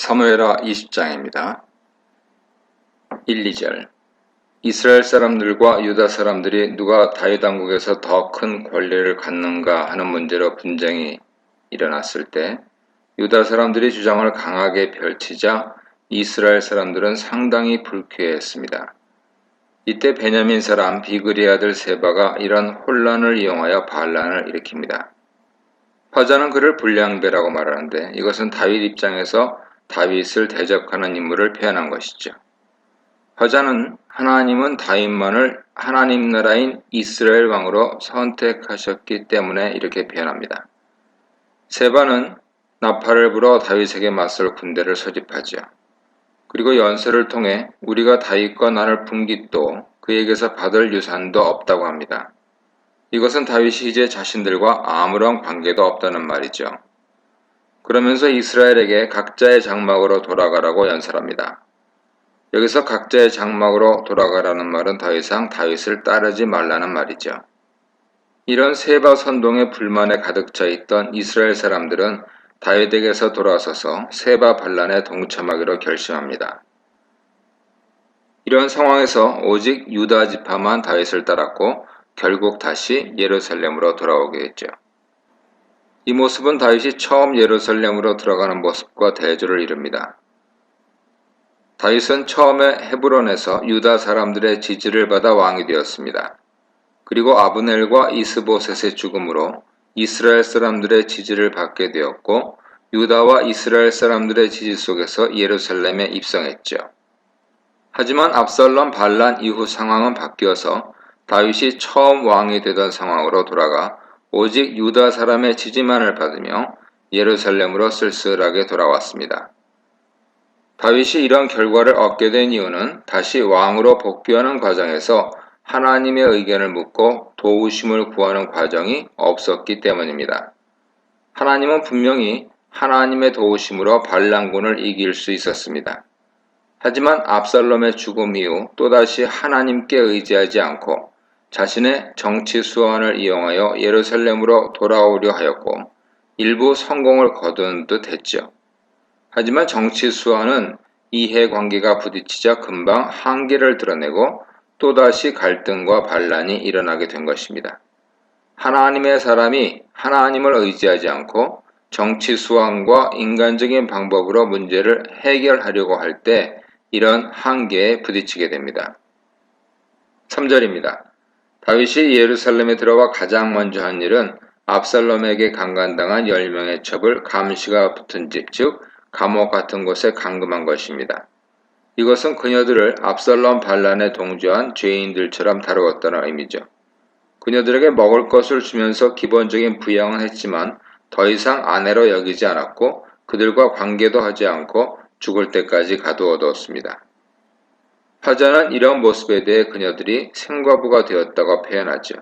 사무엘하 20장입니다. 1, 2절 이스라엘 사람들과 유다 사람들이 누가 다윗 왕국에서 더 큰 권리를 갖는가 하는 문제로 분쟁이 일어났을 때 유다 사람들이 주장을 강하게 펼치자 이스라엘 사람들은 상당히 불쾌했습니다. 이때 베냐민 사람 비그리 아들 세바가 이런 혼란을 이용하여 반란을 일으킵니다. 화자는 그를 불량배라고 말하는데 이것은 다윗 입장에서 다윗을 대적하는 인물을 표현한 것이죠. 화자는 하나님은 다윗만을 하나님 나라인 이스라엘 왕으로 선택하셨기 때문에 이렇게 표현합니다. 세바는 나팔을 불어 다윗에게 맞설 군대를 소집하죠. 그리고 연설을 통해 우리가 다윗과 나눌 분깃도 그에게서 받을 유산도 없다고 합니다. 이것은 다윗이 이제 자신들과 아무런 관계도 없다는 말이죠. 그러면서 이스라엘에게 각자의 장막으로 돌아가라고 연설합니다. 여기서 각자의 장막으로 돌아가라는 말은 더 이상 다윗을 따르지 말라는 말이죠. 이런 세바 선동의 불만에 가득 차 있던 이스라엘 사람들은 다윗에게서 돌아서서 세바 반란에 동참하기로 결심합니다. 이런 상황에서 오직 유다 지파만 다윗을 따랐고 결국 다시 예루살렘으로 돌아오게 했죠. 이 모습은 다윗이 처음 예루살렘으로 들어가는 모습과 대조를 이룹니다. 다윗은 처음에 헤브론에서 유다 사람들의 지지를 받아 왕이 되었습니다. 그리고 아브넬과 이스보셋의 죽음으로 이스라엘 사람들의 지지를 받게 되었고 유다와 이스라엘 사람들의 지지 속에서 예루살렘에 입성했죠. 하지만 압살롬 반란 이후 상황은 바뀌어서 다윗이 처음 왕이 되던 상황으로 돌아가 오직 유다 사람의 지지만을 받으며 예루살렘으로 쓸쓸하게 돌아왔습니다. 다윗이 이런 결과를 얻게 된 이유는 다시 왕으로 복귀하는 과정에서 하나님의 의견을 묻고 도우심을 구하는 과정이 없었기 때문입니다. 하나님은 분명히 하나님의 도우심으로 반란군을 이길 수 있었습니다. 하지만 압살롬의 죽음 이후 또다시 하나님께 의지하지 않고 자신의 정치 수완을 이용하여 예루살렘으로 돌아오려 하였고 일부 성공을 거둔 듯 했죠. 하지만 정치 수완은 이해관계가 부딪히자 금방 한계를 드러내고 또다시 갈등과 반란이 일어나게 된 것입니다. 하나님의 사람이 하나님을 의지하지 않고 정치 수완과 인간적인 방법으로 문제를 해결하려고 할 때 이런 한계에 부딪히게 됩니다. 3절입니다. 다윗이 예루살렘에 들어와 가장 먼저 한 일은 압살롬에게 강간당한 10명의 첩을 감시가 붙은 집, 즉 감옥 같은 곳에 감금한 것입니다. 이것은 그녀들을 압살롬 반란에 동조한 죄인들처럼 다루었다는 의미죠. 그녀들에게 먹을 것을 주면서 기본적인 부양은 했지만 더 이상 아내로 여기지 않았고 그들과 관계도 하지 않고 죽을 때까지 가두어두었습니다. 화자는 이런 모습에 대해 그녀들이 생과부가 되었다고 표현하죠.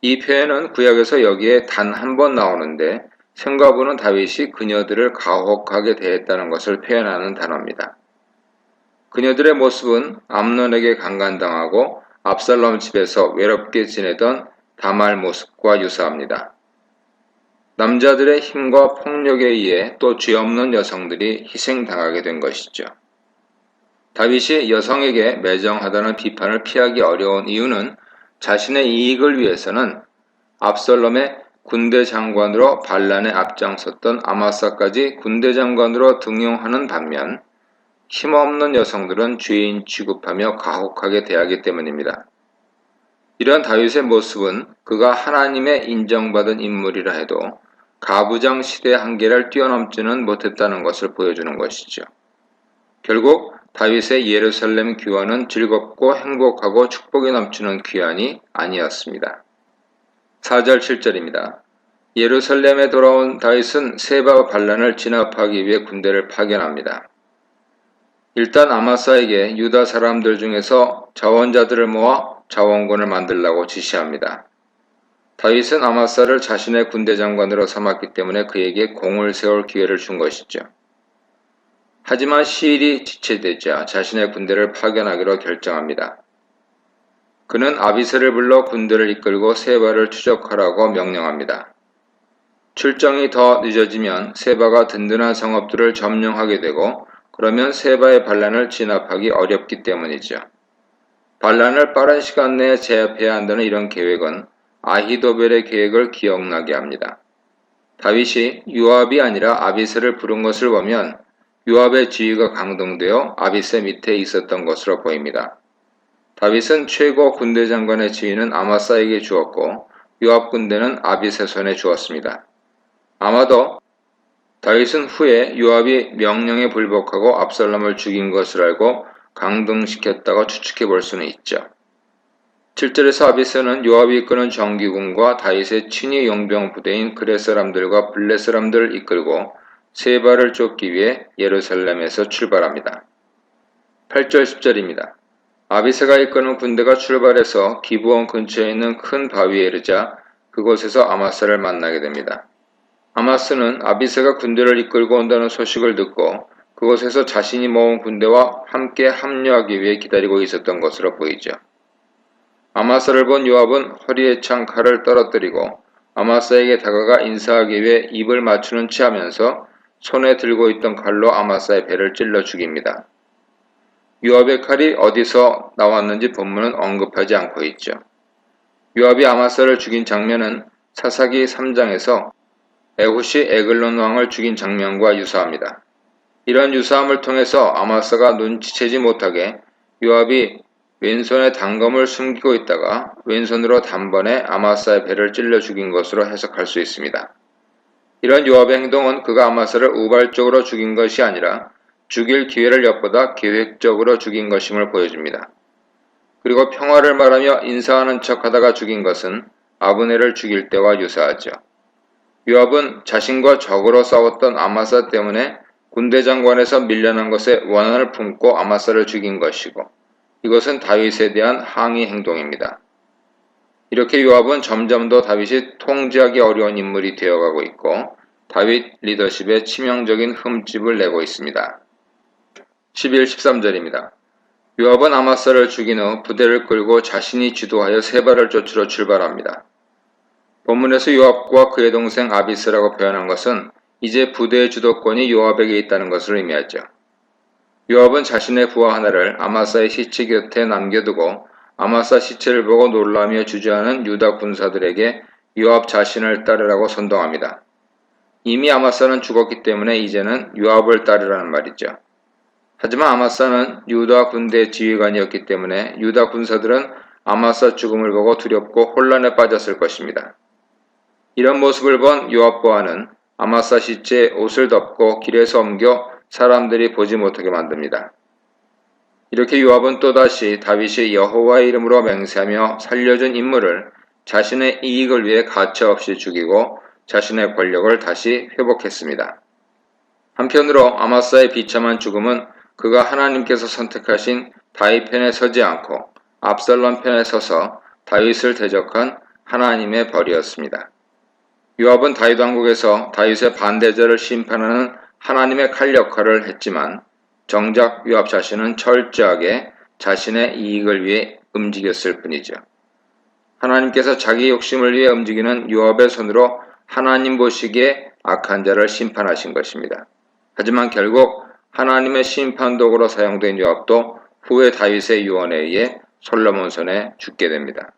이 표현은 구약에서 여기에 단 한 번 나오는데 생과부는 다윗이 그녀들을 가혹하게 대했다는 것을 표현하는 단어입니다. 그녀들의 모습은 암논에게 강간당하고 압살롬 집에서 외롭게 지내던 다말 모습과 유사합니다. 남자들의 힘과 폭력에 의해 또 죄 없는 여성들이 희생당하게 된 것이죠. 다윗이 여성에게 매정하다는 비판을 피하기 어려운 이유는 자신의 이익을 위해서는 압살롬의 군대 장관으로 반란에 앞장섰던 아마사까지 군대 장관으로 등용하는 반면 힘없는 여성들은 죄인 취급하며 가혹하게 대하기 때문입니다. 이런 다윗의 모습은 그가 하나님의 인정받은 인물이라 해도 가부장 시대의 한계를 뛰어넘지는 못했다는 것을 보여주는 것이죠. 결국 다윗의 예루살렘 귀환은 즐겁고 행복하고 축복이 넘치는 귀환이 아니었습니다. 4절 7절입니다. 예루살렘에 돌아온 다윗은 세바 반란을 진압하기 위해 군대를 파견합니다. 일단 아마사에게 유다 사람들 중에서 자원자들을 모아 자원군을 만들라고 지시합니다. 다윗은 아마사를 자신의 군대 장관으로 삼았기 때문에 그에게 공을 세울 기회를 준 것이죠. 하지만 시일이 지체되자 자신의 군대를 파견하기로 결정합니다. 그는 아비새를 불러 군대를 이끌고 세바를 추적하라고 명령합니다. 출정이 더 늦어지면 세바가 든든한 성읍들을 점령하게 되고 그러면 세바의 반란을 진압하기 어렵기 때문이죠. 반란을 빠른 시간 내에 제압해야 한다는 이런 계획은 아히도벨의 계획을 기억나게 합니다. 다윗이 요압이 아니라 아비새를 부른 것을 보면 요압의 지위가 강등되어 아비새 밑에 있었던 것으로 보입니다. 다윗은 최고 군대 장관의 지위는 아마사에게 주었고 요압 군대는 아비새 손에 주었습니다. 아마도 다윗은 후에 요압이 명령에 불복하고 압살롬을 죽인 것을 알고 강등시켰다고 추측해 볼 수는 있죠. 7절에서 아비새는 요압이 이끄는 정규군과 다윗의 친위 용병 부대인 그렛 사람들과 블렛 사람들을 이끌고 세바를 쫓기 위해 예루살렘에서 출발합니다. 8절 10절입니다. 아비새가 이끄는 군대가 출발해서 기브온 근처에 있는 큰 바위에 이르자 그곳에서 아마사를 만나게 됩니다. 아마스는 아비새가 군대를 이끌고 온다는 소식을 듣고 그곳에서 자신이 모은 군대와 함께 합류하기 위해 기다리고 있었던 것으로 보이죠. 아마사를 본 요압은 허리에 찬 칼을 떨어뜨리고 아마사에게 다가가 인사하기 위해 입을 맞추는 채 하면서 손에 들고 있던 칼로 아마사의 배를 찔러 죽입니다. 요압의 칼이 어디서 나왔는지 본문은 언급하지 않고 있죠. 요압이 아마사를 죽인 장면은 사사기 3장에서 에훗이 에글론 왕을 죽인 장면과 유사합니다. 이런 유사함을 통해서 아마사가 눈치채지 못하게 요압이 왼손에 단검을 숨기고 있다가 왼손으로 단번에 아마사의 배를 찔러 죽인 것으로 해석할 수 있습니다. 이런 요압의 행동은 그가 아마사를 우발적으로 죽인 것이 아니라 죽일 기회를 엿보다 계획적으로 죽인 것임을 보여줍니다. 그리고 평화를 말하며 인사하는 척하다가 죽인 것은 아브넬을 죽일 때와 유사하죠. 요압은 자신과 적으로 싸웠던 아마사 때문에 군대 장관에서 밀려난 것에 원한을 품고 아마사를 죽인 것이고 이것은 다윗에 대한 항의 행동입니다. 이렇게 요압은 점점 더 다윗이 통제하기 어려운 인물이 되어가고 있고 다윗 리더십에 치명적인 흠집을 내고 있습니다. 11, 13절입니다. 요압은 아마사를 죽인 후 부대를 끌고 자신이 주도하여 세바를 쫓으러 출발합니다. 본문에서 요압과 그의 동생 아비스라고 표현한 것은 이제 부대의 주도권이 요압에게 있다는 것을 의미하죠. 요압은 자신의 부하 하나를 아마사의 시체 곁에 남겨두고 아마사 시체를 보고 놀라며 주저하는 유다 군사들에게 요압 자신을 따르라고 선동합니다. 이미 아마사는 죽었기 때문에 이제는 요압을 따르라는 말이죠. 하지만 아마사는 유다 군대 지휘관이었기 때문에 유다 군사들은 아마사 죽음을 보고 두렵고 혼란에 빠졌을 것입니다. 이런 모습을 본 요압 부하는 아마사 시체에 옷을 덮고 길에서 옮겨 사람들이 보지 못하게 만듭니다. 이렇게 요압은 또다시 다윗이 여호와의 이름으로 맹세하며 살려준 인물을 자신의 이익을 위해 가차없이 죽이고 자신의 권력을 다시 회복했습니다. 한편으로 아마사의 비참한 죽음은 그가 하나님께서 선택하신 다윗 편에 서지 않고 압살롬 편에 서서 다윗을 대적한 하나님의 벌이었습니다. 요압은 다윗 왕국에서 다윗의 반대자를 심판하는 하나님의 칼 역할을 했지만 정작 요압 자신은 철저하게 자신의 이익을 위해 움직였을 뿐이죠. 하나님께서 자기 욕심을 위해 움직이는 요압의 손으로 하나님 보시기에 악한 자를 심판하신 것입니다. 하지만 결국 하나님의 심판 도구로 사용된 요압도 후에 다윗의 유언에 의해 솔로몬 손에 죽게 됩니다.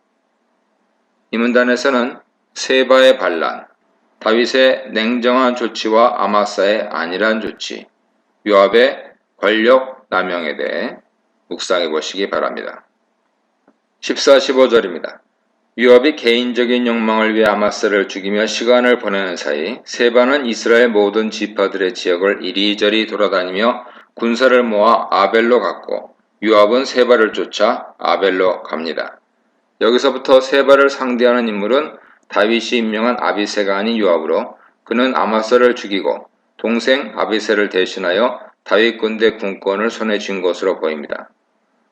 이 문단에서는 세바의 반란, 다윗의 냉정한 조치와 아마사의 안일한 조치, 요압의 권력 남용에 대해 묵상해 보시기 바랍니다. 14, 15절입니다. 요압이 개인적인 욕망을 위해 아마사를 죽이며 시간을 보내는 사이 세바는 이스라엘 모든 지파들의 지역을 이리저리 돌아다니며 군사를 모아 아벨로 갔고 요압은 세바를 쫓아 아벨로 갑니다. 여기서부터 세바를 상대하는 인물은 다윗이 임명한 아비새가 아닌 요압으로 그는 아마사를 죽이고 동생 아비새를 대신하여 다윗 군대 군권을 손에 쥔 것으로 보입니다.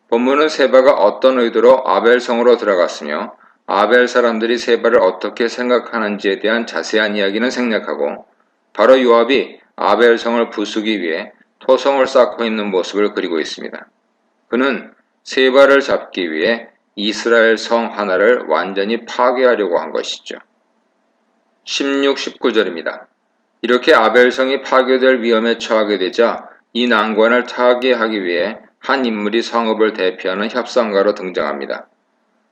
본문은 세바가 어떤 의도로 아벨성으로 들어갔으며 아벨 사람들이 세바를 어떻게 생각하는지에 대한 자세한 이야기는 생략하고 바로 요압이 아벨성을 부수기 위해 토성을 쌓고 있는 모습을 그리고 있습니다. 그는 세바를 잡기 위해 이스라엘 성 하나를 완전히 파괴하려고 한 것이죠. 16, 19절입니다. 이렇게 아벨성이 파괴될 위험에 처하게 되자 이 난관을 타개하기 위해 한 인물이 성읍을 대표하는 협상가로 등장합니다.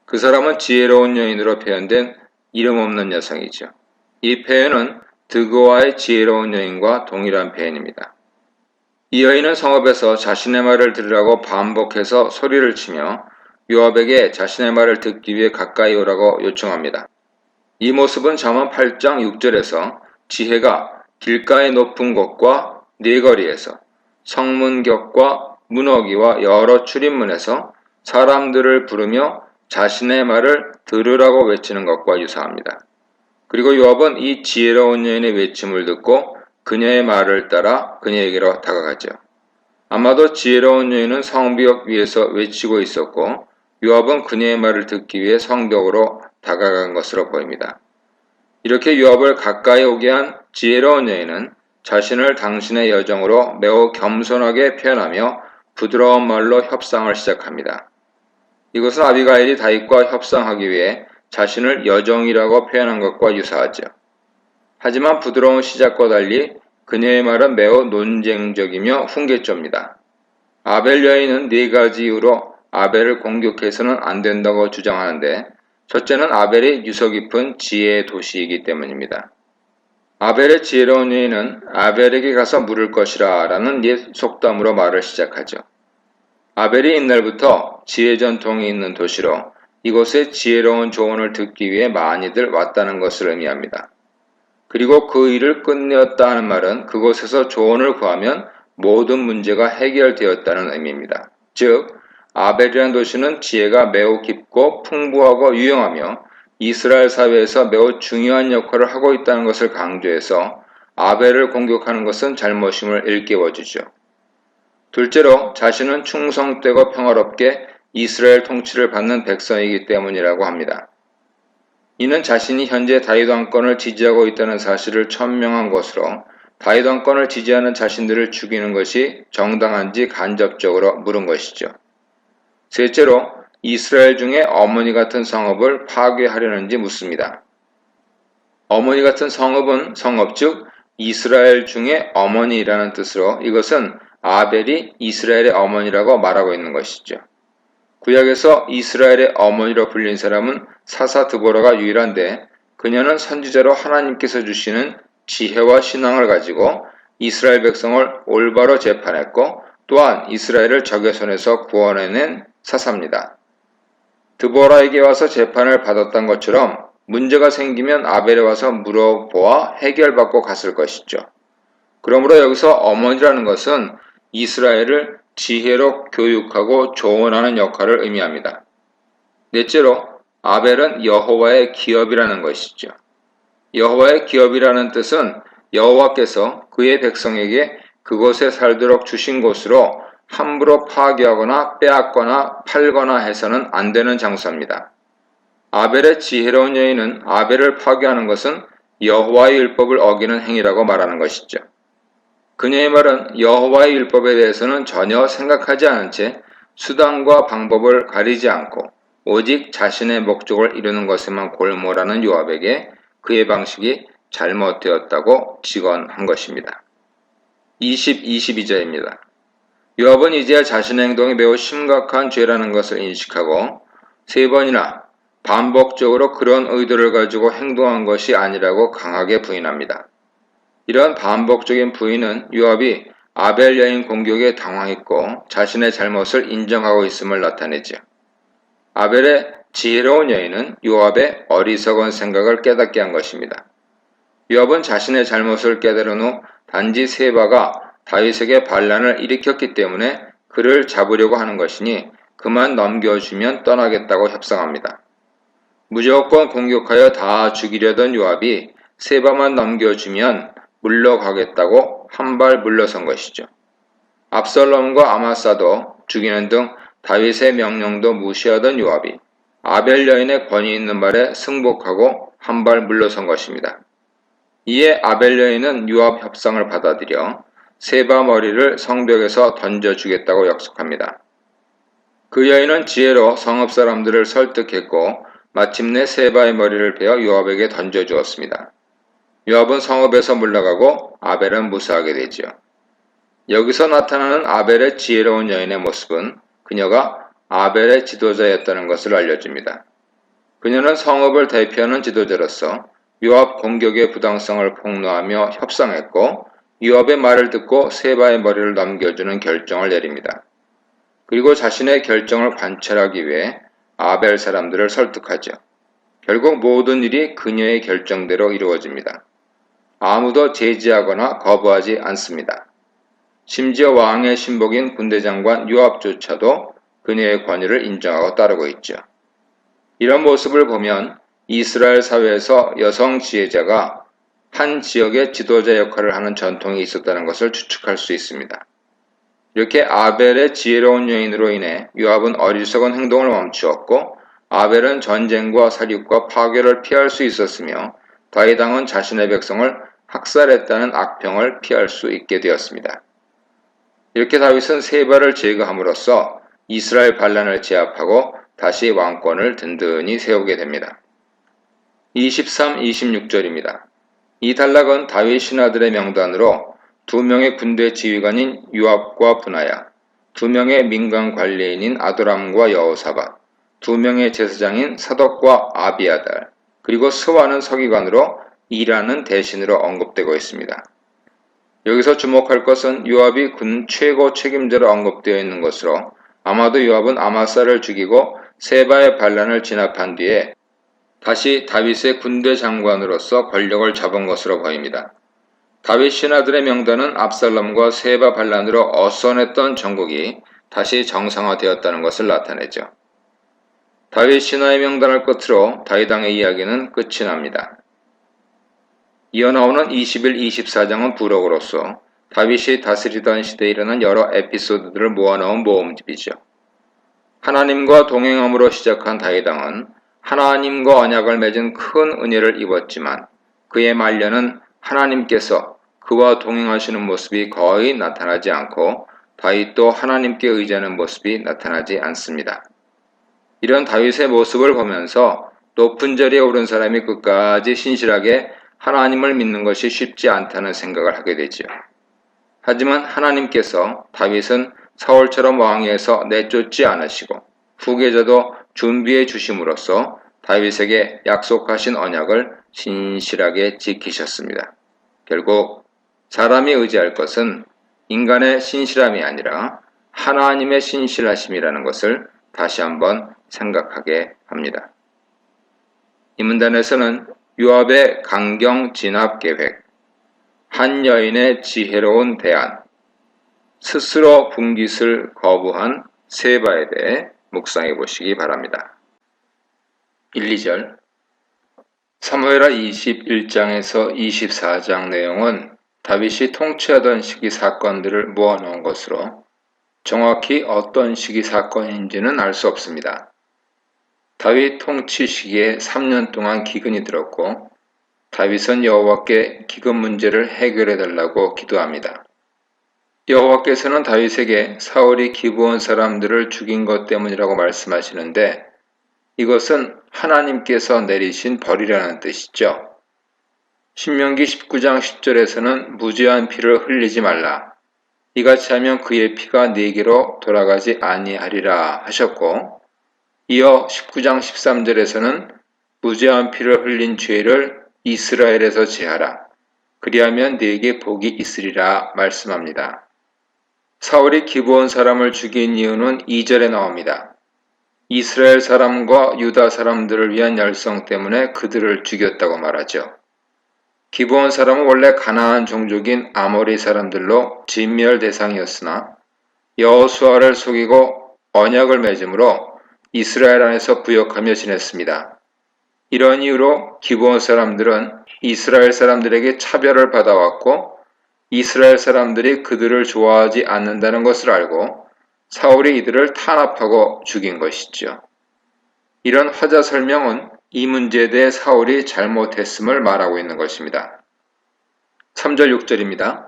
그 사람은 지혜로운 여인으로 표현된 이름 없는 여성이죠. 이 표현은 드고아의 지혜로운 여인과 동일한 표현입니다. 이 여인은 성읍에서 자신의 말을 들으라고 반복해서 소리를 치며 요압에게 자신의 말을 듣기 위해 가까이 오라고 요청합니다. 이 모습은 잠언 8장 6절에서 지혜가 길가의 높은 곳과 네거리에서 성문격과 문어기와 여러 출입문에서 사람들을 부르며 자신의 말을 들으라고 외치는 것과 유사합니다. 그리고 요압은 이 지혜로운 여인의 외침을 듣고 그녀의 말을 따라 그녀에게로 다가가죠. 아마도 지혜로운 여인은 성벽 위에서 외치고 있었고 요압은 그녀의 말을 듣기 위해 성벽으로 다가간 것으로 보입니다. 이렇게 요압을 가까이 오게 한 지혜로운 여인은 자신을 당신의 여정으로 매우 겸손하게 표현하며 부드러운 말로 협상을 시작합니다. 이것은 아비가일이 다윗과 협상하기 위해 자신을 여종이라고 표현한 것과 유사하죠. 하지만 부드러운 시작과 달리 그녀의 말은 매우 논쟁적이며 훈계조입니다. 아벨 여인은 네 가지 이유로 아벨을 공격해서는 안 된다고 주장하는데 첫째는 아벨이 유서 깊은 지혜의 도시이기 때문입니다. 아벨의 지혜로운 여인은 아벨에게 가서 물을 것이라 라는 옛 속담으로 말을 시작하죠. 아벨이 옛날부터 지혜 전통이 있는 도시로 이곳에 지혜로운 조언을 듣기 위해 많이들 왔다는 것을 의미합니다. 그리고 그 일을 끝내었다 하는 말은 그곳에서 조언을 구하면 모든 문제가 해결되었다는 의미입니다. 즉, 아벨이라는 도시는 지혜가 매우 깊고 풍부하고 유용하며 이스라엘 사회에서 매우 중요한 역할을 하고 있다는 것을 강조해서 아벨을 공격하는 것은 잘못임을 일깨워주죠. 둘째로 자신은 충성되고 평화롭게 이스라엘 통치를 받는 백성이기 때문이라고 합니다. 이는 자신이 현재 다윗 왕권을 지지하고 있다는 사실을 천명한 것으로 다윗 왕권을 지지하는 자신들을 죽이는 것이 정당한지 간접적으로 물은 것이죠. 셋째로 이스라엘 중에 어머니 같은 성읍을 파괴하려는지 묻습니다. 어머니 같은 성읍은 성읍 즉 이스라엘 중에 어머니라는 뜻으로 이것은 아벨이 이스라엘의 어머니라고 말하고 있는 것이죠. 구약에서 이스라엘의 어머니로 불린 사람은 사사 드보라가 유일한데 그녀는 선지자로 하나님께서 주시는 지혜와 신앙을 가지고 이스라엘 백성을 올바로 재판했고 또한 이스라엘을 적의 손에서 구원해낸 사사입니다. 드보라에게 와서 재판을 받았던 것처럼 문제가 생기면 아벨에 와서 물어보아 해결받고 갔을 것이죠. 그러므로 여기서 어머니라는 것은 이스라엘을 지혜로 교육하고 조언하는 역할을 의미합니다. 넷째로 아벨은 여호와의 기업이라는 것이죠. 여호와의 기업이라는 뜻은 여호와께서 그의 백성에게 그곳에 살도록 주신 곳으로 함부로 파괴하거나 빼앗거나 팔거나 해서는 안 되는 장소입니다. 아벨의 지혜로운 여인은 아벨을 파괴하는 것은 여호와의 율법을 어기는 행위라고 말하는 것이죠. 그녀의 말은 여호와의 율법에 대해서는 전혀 생각하지 않은 채 수단과 방법을 가리지 않고 오직 자신의 목적을 이루는 것에만 골몰하는 요압에게 그의 방식이 잘못되었다고 직언한 것입니다. 22절입니다. 요압은 이제야 자신의 행동이 매우 심각한 죄라는 것을 인식하고 세 번이나 반복적으로 그런 의도를 가지고 행동한 것이 아니라고 강하게 부인합니다. 이런 반복적인 부인은 요압이 아벨 여인 공격에 당황했고 자신의 잘못을 인정하고 있음을 나타내죠. 아벨의 지혜로운 여인은 요압의 어리석은 생각을 깨닫게 한 것입니다. 요압은 자신의 잘못을 깨달은 후 단지 세바가 다윗에게 반란을 일으켰기 때문에 그를 잡으려고 하는 것이니 그만 넘겨주면 떠나겠다고 협상합니다. 무조건 공격하여 다 죽이려던 요압이 세바만 넘겨주면 물러가겠다고 한 발 물러선 것이죠. 압살롬과 아마사도 죽이는 등 다윗의 명령도 무시하던 요압이 아벨 여인의 권위 있는 말에 승복하고 한 발 물러선 것입니다. 이에 아벨 여인은 요압 협상을 받아들여 세바 머리를 성벽에서 던져주겠다고 약속합니다. 그 여인은 지혜로 성읍 사람들을 설득했고 마침내 세바의 머리를 베어 요압에게 던져주었습니다. 요압은 성읍에서 물러가고 아벨은 무사하게 되지요. 여기서 나타나는 아벨의 지혜로운 여인의 모습은 그녀가 아벨의 지도자였다는 것을 알려줍니다. 그녀는 성읍을 대표하는 지도자로서 요압 공격의 부당성을 폭로하며 협상했고 요압의 말을 듣고 세바의 머리를 넘겨주는 결정을 내립니다. 그리고 자신의 결정을 관철하기 위해 아벨 사람들을 설득하죠. 결국 모든 일이 그녀의 결정대로 이루어집니다. 아무도 제지하거나 거부하지 않습니다. 심지어 왕의 신복인 군대장관 요압조차도 그녀의 권위를 인정하고 따르고 있죠. 이런 모습을 보면 이스라엘 사회에서 여성 지혜자가 한 지역의 지도자 역할을 하는 전통이 있었다는 것을 추측할 수 있습니다. 이렇게 아벨의 지혜로운 여인으로 인해 요압은 어리석은 행동을 멈추었고 아벨은 전쟁과 살육과 파괴를 피할 수 있었으며 다윗 왕은 자신의 백성을 학살했다는 악평을 피할 수 있게 되었습니다. 이렇게 다윗은 세바를 제거함으로써 이스라엘 반란을 제압하고 다시 왕권을 든든히 세우게 됩니다. 23, 26절입니다. 이 단락은 다윗 신하들의 명단으로 2명의 군대 지휘관인 요압과 분하야, 2명의 민간 관리인인 아도람과 여호사밧, 2명의 제사장인 사독과 아비아달, 그리고 스와는 서기관으로 일하는 대신으로 언급되고 있습니다. 여기서 주목할 것은 요압이 군 최고 책임자로 언급되어 있는 것으로 아마도 요압은 아마사를 죽이고 세바의 반란을 진압한 뒤에 다시 다윗의 군대 장관으로서 권력을 잡은 것으로 보입니다. 다윗 신하들의 명단은 압살롬과 세바 반란으로 어선했던 전국이 다시 정상화되었다는 것을 나타내죠. 다윗 신하의 명단을 끝으로 다윗 왕의 이야기는 끝이 납니다. 이어 나오는 21, 24장은 부록으로서 다윗이 다스리던 시대에 일어난 여러 에피소드들을 모아놓은 모음집이죠. 하나님과 동행함으로 시작한 다윗 왕은 하나님과 언약을 맺은 큰 은혜를 입었지만 그의 말년은 하나님께서 그와 동행하시는 모습이 거의 나타나지 않고 다윗도 하나님께 의지하는 모습이 나타나지 않습니다. 이런 다윗의 모습을 보면서 높은 자리에 오른 사람이 끝까지 신실하게 하나님을 믿는 것이 쉽지 않다는 생각을 하게 되지요. 하지만 하나님께서 다윗은 사울처럼 왕위에서 내쫓지 않으시고 후계자도 준비해 주심으로써 다윗에게 약속하신 언약을 신실하게 지키셨습니다. 결국 사람이 의지할 것은 인간의 신실함이 아니라 하나님의 신실하심이라는 것을 다시 한번 생각하게 합니다. 이 문단에서는 요압의 강경 진압 계획, 한 여인의 지혜로운 대안, 스스로 분깃을 거부한 세바에 대해 묵상해 보시기 바랍니다. 1, 2절 사무엘하 21장에서 24장 내용은 다윗이 통치하던 시기 사건들을 모아놓은 것으로 정확히 어떤 시기 사건인지는 알 수 없습니다. 다윗 통치 시기에 3년 동안 기근이 들었고 다윗은 여호와께 기근 문제를 해결해 달라고 기도합니다. 여호와께서는 다윗에게 사울이 기브온 사람들을 죽인 것 때문이라고 말씀하시는데 이것은 하나님께서 내리신 벌이라는 뜻이죠. 신명기 19장 10절에서는 무죄한 피를 흘리지 말라. 이같이 하면 그의 피가 네게로 돌아가지 아니하리라 하셨고 이어 19장 13절에서는 무죄한 피를 흘린 죄를 이스라엘에서 제하라. 그리하면 네게 복이 있으리라 말씀합니다. 사울이 기브온 사람을 죽인 이유는 2절에 나옵니다. 이스라엘 사람과 유다 사람들을 위한 열성 때문에 그들을 죽였다고 말하죠. 기브온 사람은 원래 가나안 종족인 아모리 사람들로 진멸 대상이었으나 여호수아를 속이고 언약을 맺음으로 이스라엘 안에서 부역하며 지냈습니다. 이런 이유로 기브온 사람들은 이스라엘 사람들에게 차별을 받아왔고 이스라엘 사람들이 그들을 좋아하지 않는다는 것을 알고 사울이 이들을 탄압하고 죽인 것이죠. 이런 화자 설명은 이 문제에 대해 사울이 잘못했음을 말하고 있는 것입니다. 3절 6절입니다.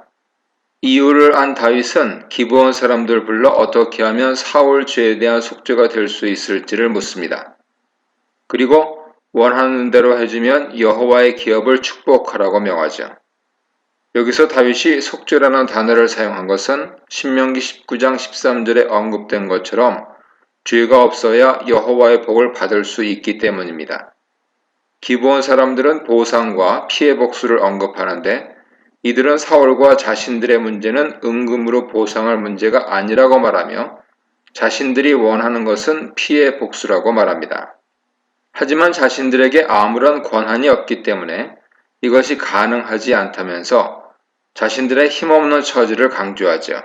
이유를 안 다윗은 기브온 사람들 불러 어떻게 하면 사울 죄에 대한 속죄가 될 수 있을지를 묻습니다. 그리고 원하는 대로 해주면 여호와의 기업을 축복하라고 명하죠. 여기서 다윗이 속죄라는 단어를 사용한 것은 신명기 19장 13절에 언급된 것처럼 죄가 없어야 여호와의 복을 받을 수 있기 때문입니다. 기브온 사람들은 보상과 피해 복수를 언급하는데 이들은 사울과 자신들의 문제는 은금으로 보상할 문제가 아니라고 말하며 자신들이 원하는 것은 피해 복수라고 말합니다. 하지만 자신들에게 아무런 권한이 없기 때문에 이것이 가능하지 않다면서 자신들의 힘없는 처지를 강조하죠.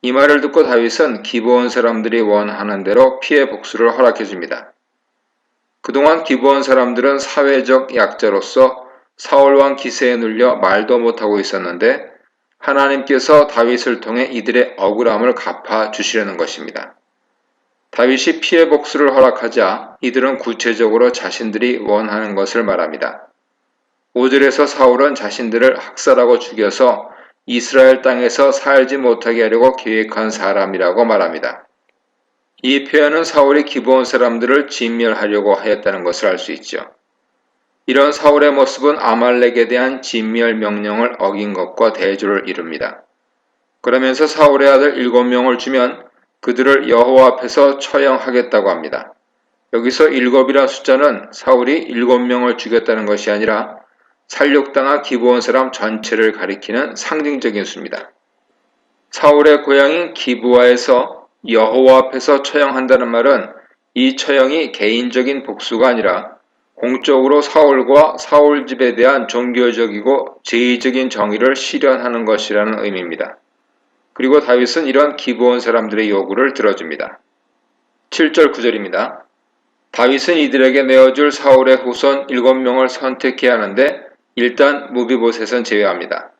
이 말을 듣고 다윗은 기브온 사람들이 원하는 대로 피해 복수를 허락해 줍니다. 그동안 기브온 사람들은 사회적 약자로서 사울왕 기세에 눌려 말도 못하고 있었는데 하나님께서 다윗을 통해 이들의 억울함을 갚아 주시려는 것입니다. 다윗이 피해 복수를 허락하자 이들은 구체적으로 자신들이 원하는 것을 말합니다. 5절에서 사울은 자신들을 학살하고 죽여서 이스라엘 땅에서 살지 못하게 하려고 계획한 사람이라고 말합니다. 이 표현은 사울이 기브온 사람들을 진멸하려고 하였다는 것을 알 수 있죠. 이런 사울의 모습은 아말렉에 대한 진멸 명령을 어긴 것과 대조를 이룹니다. 그러면서 사울의 아들 7명을 주면 그들을 여호와 앞에서 처형하겠다고 합니다. 여기서 7이란 숫자는 사울이 7명을 죽였다는 것이 아니라 살육당한 기브온 사람 전체를 가리키는 상징적인 수입니다. 사울의 고향인 기브아에서 여호와 앞에서 처형한다는 말은 이 처형이 개인적인 복수가 아니라 공적으로 사울과 사울 집에 대한 종교적이고 제의적인 정의를 실현하는 것이라는 의미입니다. 그리고 다윗은 이런 기브온 사람들의 요구를 들어줍니다. 7절 9절입니다. 다윗은 이들에게 내어줄 사울의 후손 7명을 선택해야 하는데 일단 무비보셋은 제외합니다.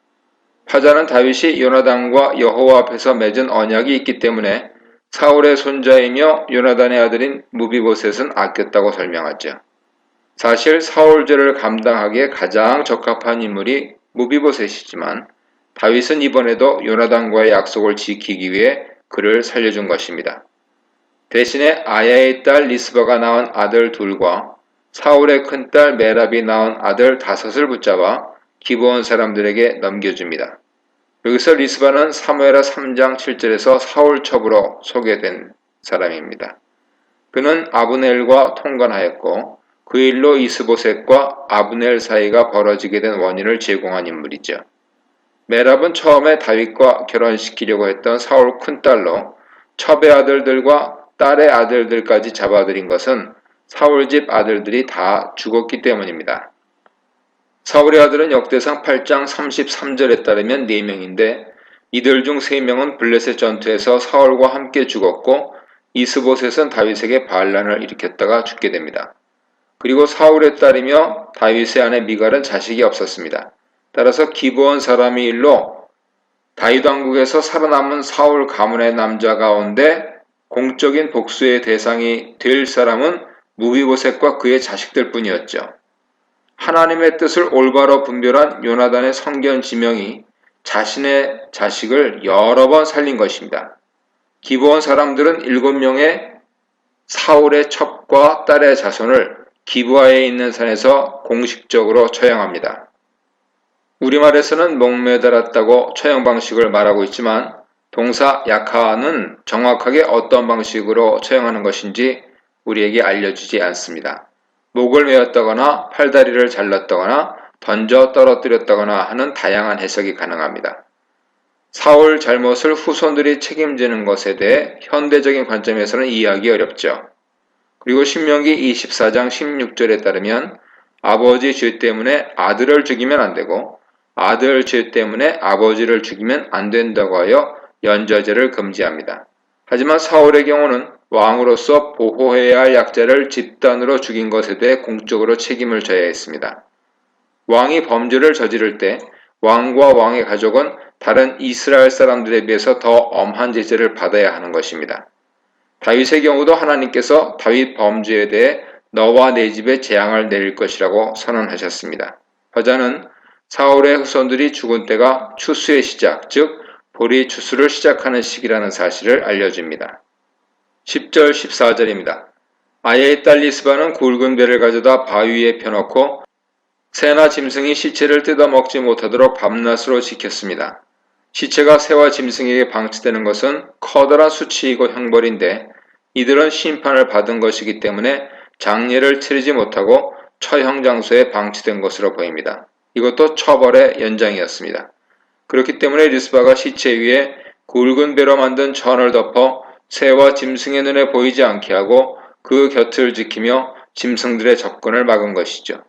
파자는 다윗이 요나단과 여호와 앞에서 맺은 언약이 있기 때문에 사울의 손자이며 요나단의 아들인 무비보셋은 아꼈다고 설명하죠. 사실 사울죄를 감당하기에 가장 적합한 인물이 무비보셋이지만 다윗은 이번에도 요나단과의 약속을 지키기 위해 그를 살려준 것입니다. 대신에 아야의 딸 리스바가 낳은 아들 둘과 사울의 큰딸 메랍이 낳은 아들 5을 붙잡아 기브온 사람들에게 넘겨줍니다. 여기서 리스바는 사무엘하 3장 7절에서 사울 첩으로 소개된 사람입니다. 그는 아브넬과 통관하였고 그 일로 이스보셋과 아브넬 사이가 벌어지게 된 원인을 제공한 인물이죠. 메랍은 처음에 다윗과 결혼시키려고 했던 사울 큰딸로 첩의 아들들과 딸의 아들들까지 잡아들인 것은 사울 집 아들들이 다 죽었기 때문입니다. 사울의 아들은 역대상 8장 33절에 따르면 4명인데 이들 중 3명은 블레셋 전투에서 사울과 함께 죽었고 이스보셋은 다윗에게 반란을 일으켰다가 죽게 됩니다. 그리고 사울의 딸이며 다윗의 아내 미갈은 자식이 없었습니다. 따라서 기브온 사람의 일로 다윗 왕국에서 살아남은 사울 가문의 남자 가운데 공적인 복수의 대상이 될 사람은 무비보셋과 그의 자식들 뿐이었죠. 하나님의 뜻을 올바로 분별한 요나단의 성견 지명이 자신의 자식을 여러 번 살린 것입니다. 기브온 사람들은 7명의 사울의 첩과 딸의 자손을 기브아에 있는 산에서 공식적으로 처형합니다. 우리말에서는 목매달았다고 처형 방식을 말하고 있지만 동사 야카는 정확하게 어떤 방식으로 처형하는 것인지 우리에게 알려주지 않습니다. 목을 메었다거나 팔다리를 잘랐다거나 던져 떨어뜨렸다거나 하는 다양한 해석이 가능합니다. 사울 잘못을 후손들이 책임지는 것에 대해 현대적인 관점에서는 이해하기 어렵죠. 그리고 신명기 24장 16절에 따르면 아버지 죄 때문에 아들을 죽이면 안 되고 아들 죄 때문에 아버지를 죽이면 안 된다고 하여 연좌제를 금지합니다. 하지만 사울의 경우는 왕으로서 보호해야 할 약자를 집단으로 죽인 것에 대해 공적으로 책임을 져야 했습니다. 왕이 범죄를 저지를 때 왕과 왕의 가족은 다른 이스라엘 사람들에 비해서 더 엄한 제재를 받아야 하는 것입니다. 다윗의 경우도 하나님께서 다윗 범죄에 대해 너와 내 집에 재앙을 내릴 것이라고 선언하셨습니다. 화자는 사울의 후손들이 죽은 때가 추수의 시작, 즉 보리 추수를 시작하는 시기라는 사실을 알려줍니다. 10절 14절입니다. 아이의 딸 리스바는 굵은 배를 가져다 바위 위에 펴놓고 새나 짐승이 시체를 뜯어먹지 못하도록 밤낮으로 지켰습니다. 시체가 새와 짐승에게 방치되는 것은 커다란 수치이고 형벌인데 이들은 심판을 받은 것이기 때문에 장례를 치르지 못하고 처형 장소에 방치된 것으로 보입니다. 이것도 처벌의 연장이었습니다. 그렇기 때문에 리스바가 시체 위에 굵은 배로 만든 천을 덮어 새와 짐승의 눈에 보이지 않게 하고 그 곁을 지키며 짐승들의 접근을 막은 것이죠.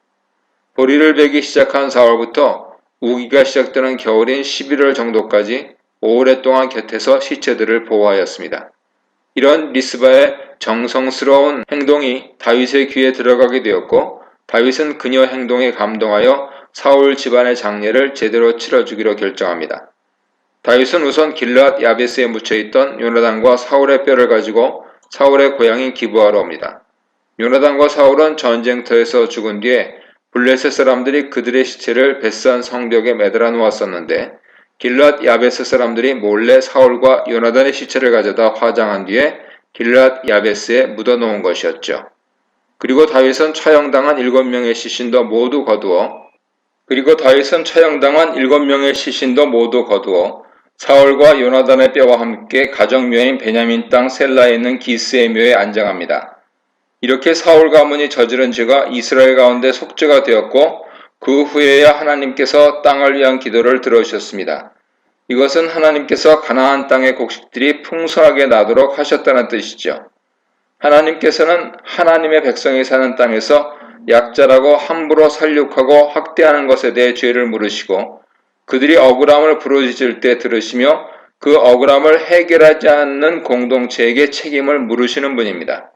보리를 베기 시작한 4월부터 우기가 시작되는 겨울인 11월 정도까지 오랫동안 곁에서 시체들을 보호하였습니다. 이런 리스바의 정성스러운 행동이 다윗의 귀에 들어가게 되었고 다윗은 그녀 행동에 감동하여 사울 집안의 장례를 제대로 치러주기로 결정합니다. 다윗은 우선 길앗 야베스에 묻혀있던 요나단과 사울의 뼈를 가지고 사울의 고향인 기브아로 옵니다. 요나단과 사울은 전쟁터에서 죽은 뒤에 블레셋 사람들이 그들의 시체를 벳산 성벽에 매달아 놓았었는데 길앗 야베스 사람들이 몰래 사울과 요나단의 시체를 가져다 화장한 뒤에 길앗 야베스에 묻어 놓은 것이었죠. 그리고 다윗은 처형당한 7명의 시신도 모두 거두어 사울과 요나단의 뼈와 함께 가정묘인 베냐민 땅 셀라에 있는 기스의 묘에 안장합니다. 이렇게 사울 가문이 저지른 죄가 이스라엘 가운데 속죄가 되었고 그 후에야 하나님께서 땅을 위한 기도를 들어주셨습니다. 이것은 하나님께서 가나안 땅의 곡식들이 풍성하게 나도록 하셨다는 뜻이죠. 하나님께서는 하나님의 백성이 사는 땅에서 약자라고 함부로 살육하고 학대하는 것에 대해 죄를 물으시고 그들이 억울함을 부르짖을 때 들으시며 그 억울함을 해결하지 않는 공동체에게 책임을 물으시는 분입니다.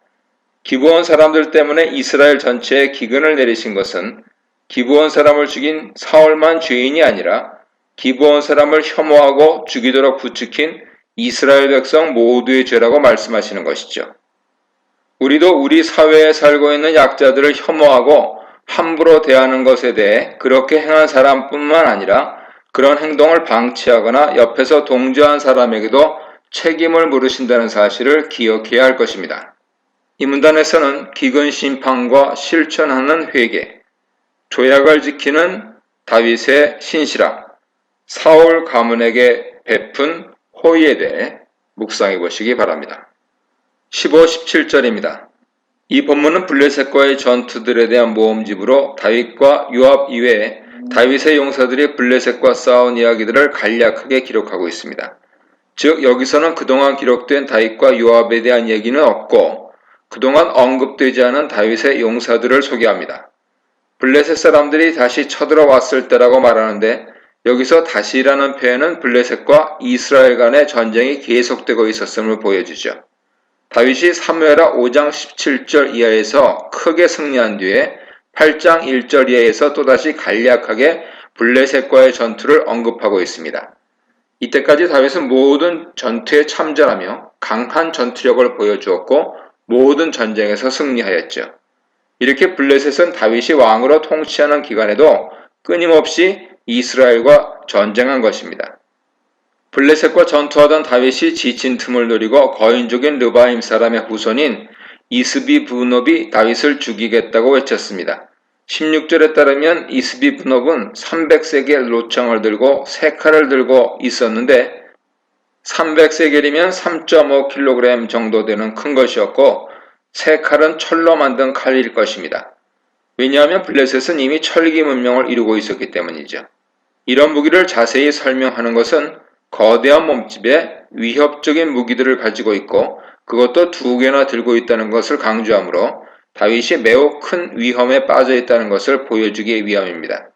기브온 사람들 때문에 이스라엘 전체에 기근을 내리신 것은 기브온 사람을 죽인 사울만 죄인이 아니라 기브온 사람을 혐오하고 죽이도록 부추긴 이스라엘 백성 모두의 죄라고 말씀하시는 것이죠. 우리도 우리 사회에 살고 있는 약자들을 혐오하고 함부로 대하는 것에 대해 그렇게 행한 사람뿐만 아니라 그런 행동을 방치하거나 옆에서 동조한 사람에게도 책임을 물으신다는 사실을 기억해야 할 것입니다. 이 문단에서는 기근 심판과 실천하는 회개, 조약을 지키는 다윗의 신실함, 사울 가문에게 베푼 호의에 대해 묵상해 보시기 바랍니다. 15, 17절입니다. 이 본문은 블레셋과의 전투들에 대한 모험집으로 다윗과 요압 이외에 다윗의 용사들이 블레셋과 싸운 이야기들을 간략하게 기록하고 있습니다. 즉 여기서는 그동안 기록된 다윗과 요압에 대한 얘기는 없고 그동안 언급되지 않은 다윗의 용사들을 소개합니다. 블레셋 사람들이 다시 쳐들어왔을 때라고 말하는데 여기서 다시라는 표현은 블레셋과 이스라엘 간의 전쟁이 계속되고 있었음을 보여주죠. 다윗이 사무엘하 5장 17절 이하에서 크게 승리한 뒤에 8장 1절 이하에서 또다시 간략하게 블레셋과의 전투를 언급하고 있습니다. 이때까지 다윗은 모든 전투에 참전하며 강한 전투력을 보여주었고 모든 전쟁에서 승리하였죠. 이렇게 블레셋은 다윗이 왕으로 통치하는 기간에도 끊임없이 이스라엘과 전쟁한 것입니다. 블레셋과 전투하던 다윗이 지친 틈을 노리고 거인족인 르바임 사람의 후손인 이스비 브놉이 다윗을 죽이겠다고 외쳤습니다. 16절에 따르면 이스비 브놉은 300세겔 로청을 들고 세 칼을 들고 있었는데 300세겔이면 3.5kg 정도 되는 큰 것이었고 세 칼은 철로 만든 칼일 것입니다. 왜냐하면 블레셋은 이미 철기 문명을 이루고 있었기 때문이죠. 이런 무기를 자세히 설명하는 것은 거대한 몸집에 위협적인 무기들을 가지고 있고 그것도 2개나 들고 있다는 것을 강조하므로 다윗이 매우 큰 위험에 빠져 있다는 것을 보여주기 위함입니다.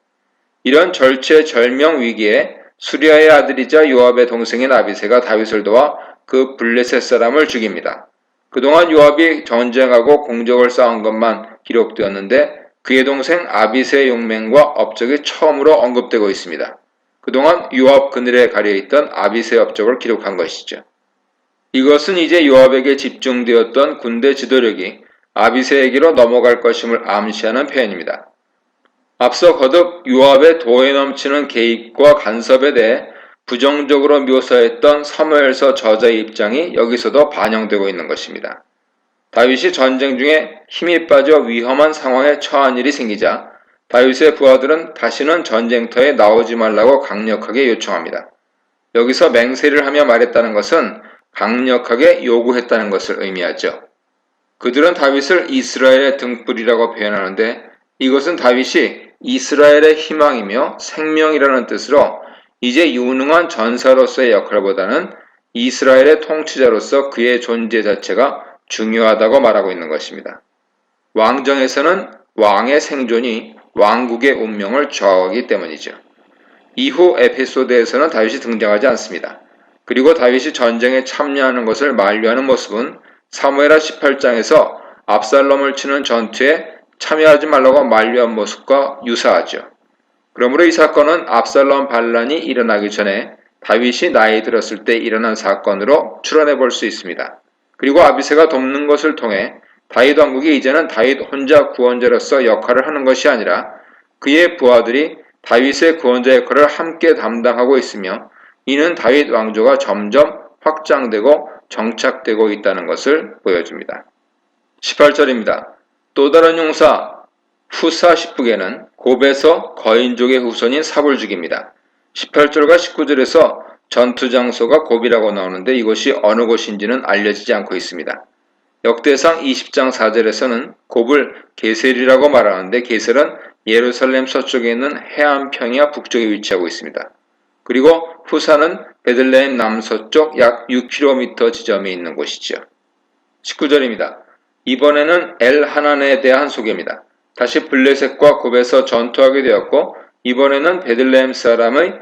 이런 절체절명 위기에 수리아의 아들이자 요압의 동생인 아비새가 다윗을 도와 그 블레셋 사람을 죽입니다. 그동안 요압이 전쟁하고 공적을 쌓은 것만 기록되었는데 그의 동생 아비새의 용맹과 업적이 처음으로 언급되고 있습니다. 그동안 요압 그늘에 가려있던 아비새의 업적을 기록한 것이죠. 이것은 이제 요압에게 집중되었던 군대 지도력이 아비새에게로 넘어갈 것임을 암시하는 표현입니다. 앞서 거듭 요압의 도에 넘치는 개입과 간섭에 대해 부정적으로 묘사했던 사무엘서 저자의 입장이 여기서도 반영되고 있는 것입니다. 다윗이 전쟁 중에 힘이 빠져 위험한 상황에 처한 일이 생기자 다윗의 부하들은 다시는 전쟁터에 나오지 말라고 강력하게 요청합니다. 여기서 맹세를 하며 말했다는 것은 강력하게 요구했다는 것을 의미하죠. 그들은 다윗을 이스라엘의 등불이라고 표현하는데 이것은 다윗이 이스라엘의 희망이며 생명이라는 뜻으로 이제 유능한 전사로서의 역할보다는 이스라엘의 통치자로서 그의 존재 자체가 중요하다고 말하고 있는 것입니다. 왕정에서는 왕의 생존이 왕국의 운명을 좌우하기 때문이죠. 이후 에피소드에서는 다윗이 등장하지 않습니다. 그리고 다윗이 전쟁에 참여하는 것을 만류하는 모습은 사무엘하 18장에서 압살롬을 치는 전투에 참여하지 말라고 만류한 모습과 유사하죠. 그러므로 이 사건은 압살롬 반란이 일어나기 전에 다윗이 나이 들었을 때 일어난 사건으로 추론해 볼 수 있습니다. 그리고 아비새가 돕는 것을 통해 다윗 왕국이 이제는 다윗 혼자 구원자로서 역할을 하는 것이 아니라 그의 부하들이 다윗의 구원자 역할을 함께 담당하고 있으며 이는 다윗 왕조가 점점 확장되고 정착되고 있다는 것을 보여줍니다. 18절입니다. 또 다른 용사 후사 10북에는 곱에서 거인족의 후손인 삽을 죽입니다. 18절과 19절에서 전투 장소가 곱이라고 나오는데 이것이 어느 곳인지는 알려지지 않고 있습니다. 역대상 20장 4절에서는 곱을 게셀이라고 말하는데 게셀은 예루살렘 서쪽에 있는 해안 평야 북쪽에 위치하고 있습니다. 그리고 후사는 베들레헴 남서쪽 약 6km 지점에 있는 곳이죠. 19절입니다. 이번에는 엘하난에 대한 소개입니다. 다시 블레셋과 곱에서 전투하게 되었고 이번에는 베들레헴 사람의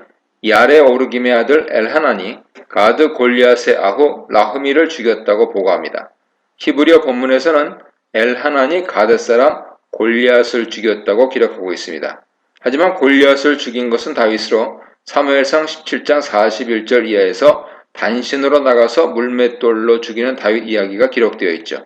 야레 오르김의 아들 엘하난이 가드 골리앗의 아후 라흐미를 죽였다고 보고합니다. 히브리어 본문에서는 엘하난이 가드 사람 골리앗을 죽였다고 기록하고 있습니다. 하지만 골리앗을 죽인 것은 다윗으로 사무엘상 17장 41절 이하에서 단신으로 나가서 물맷돌로 죽이는 다윗 이야기가 기록되어 있죠.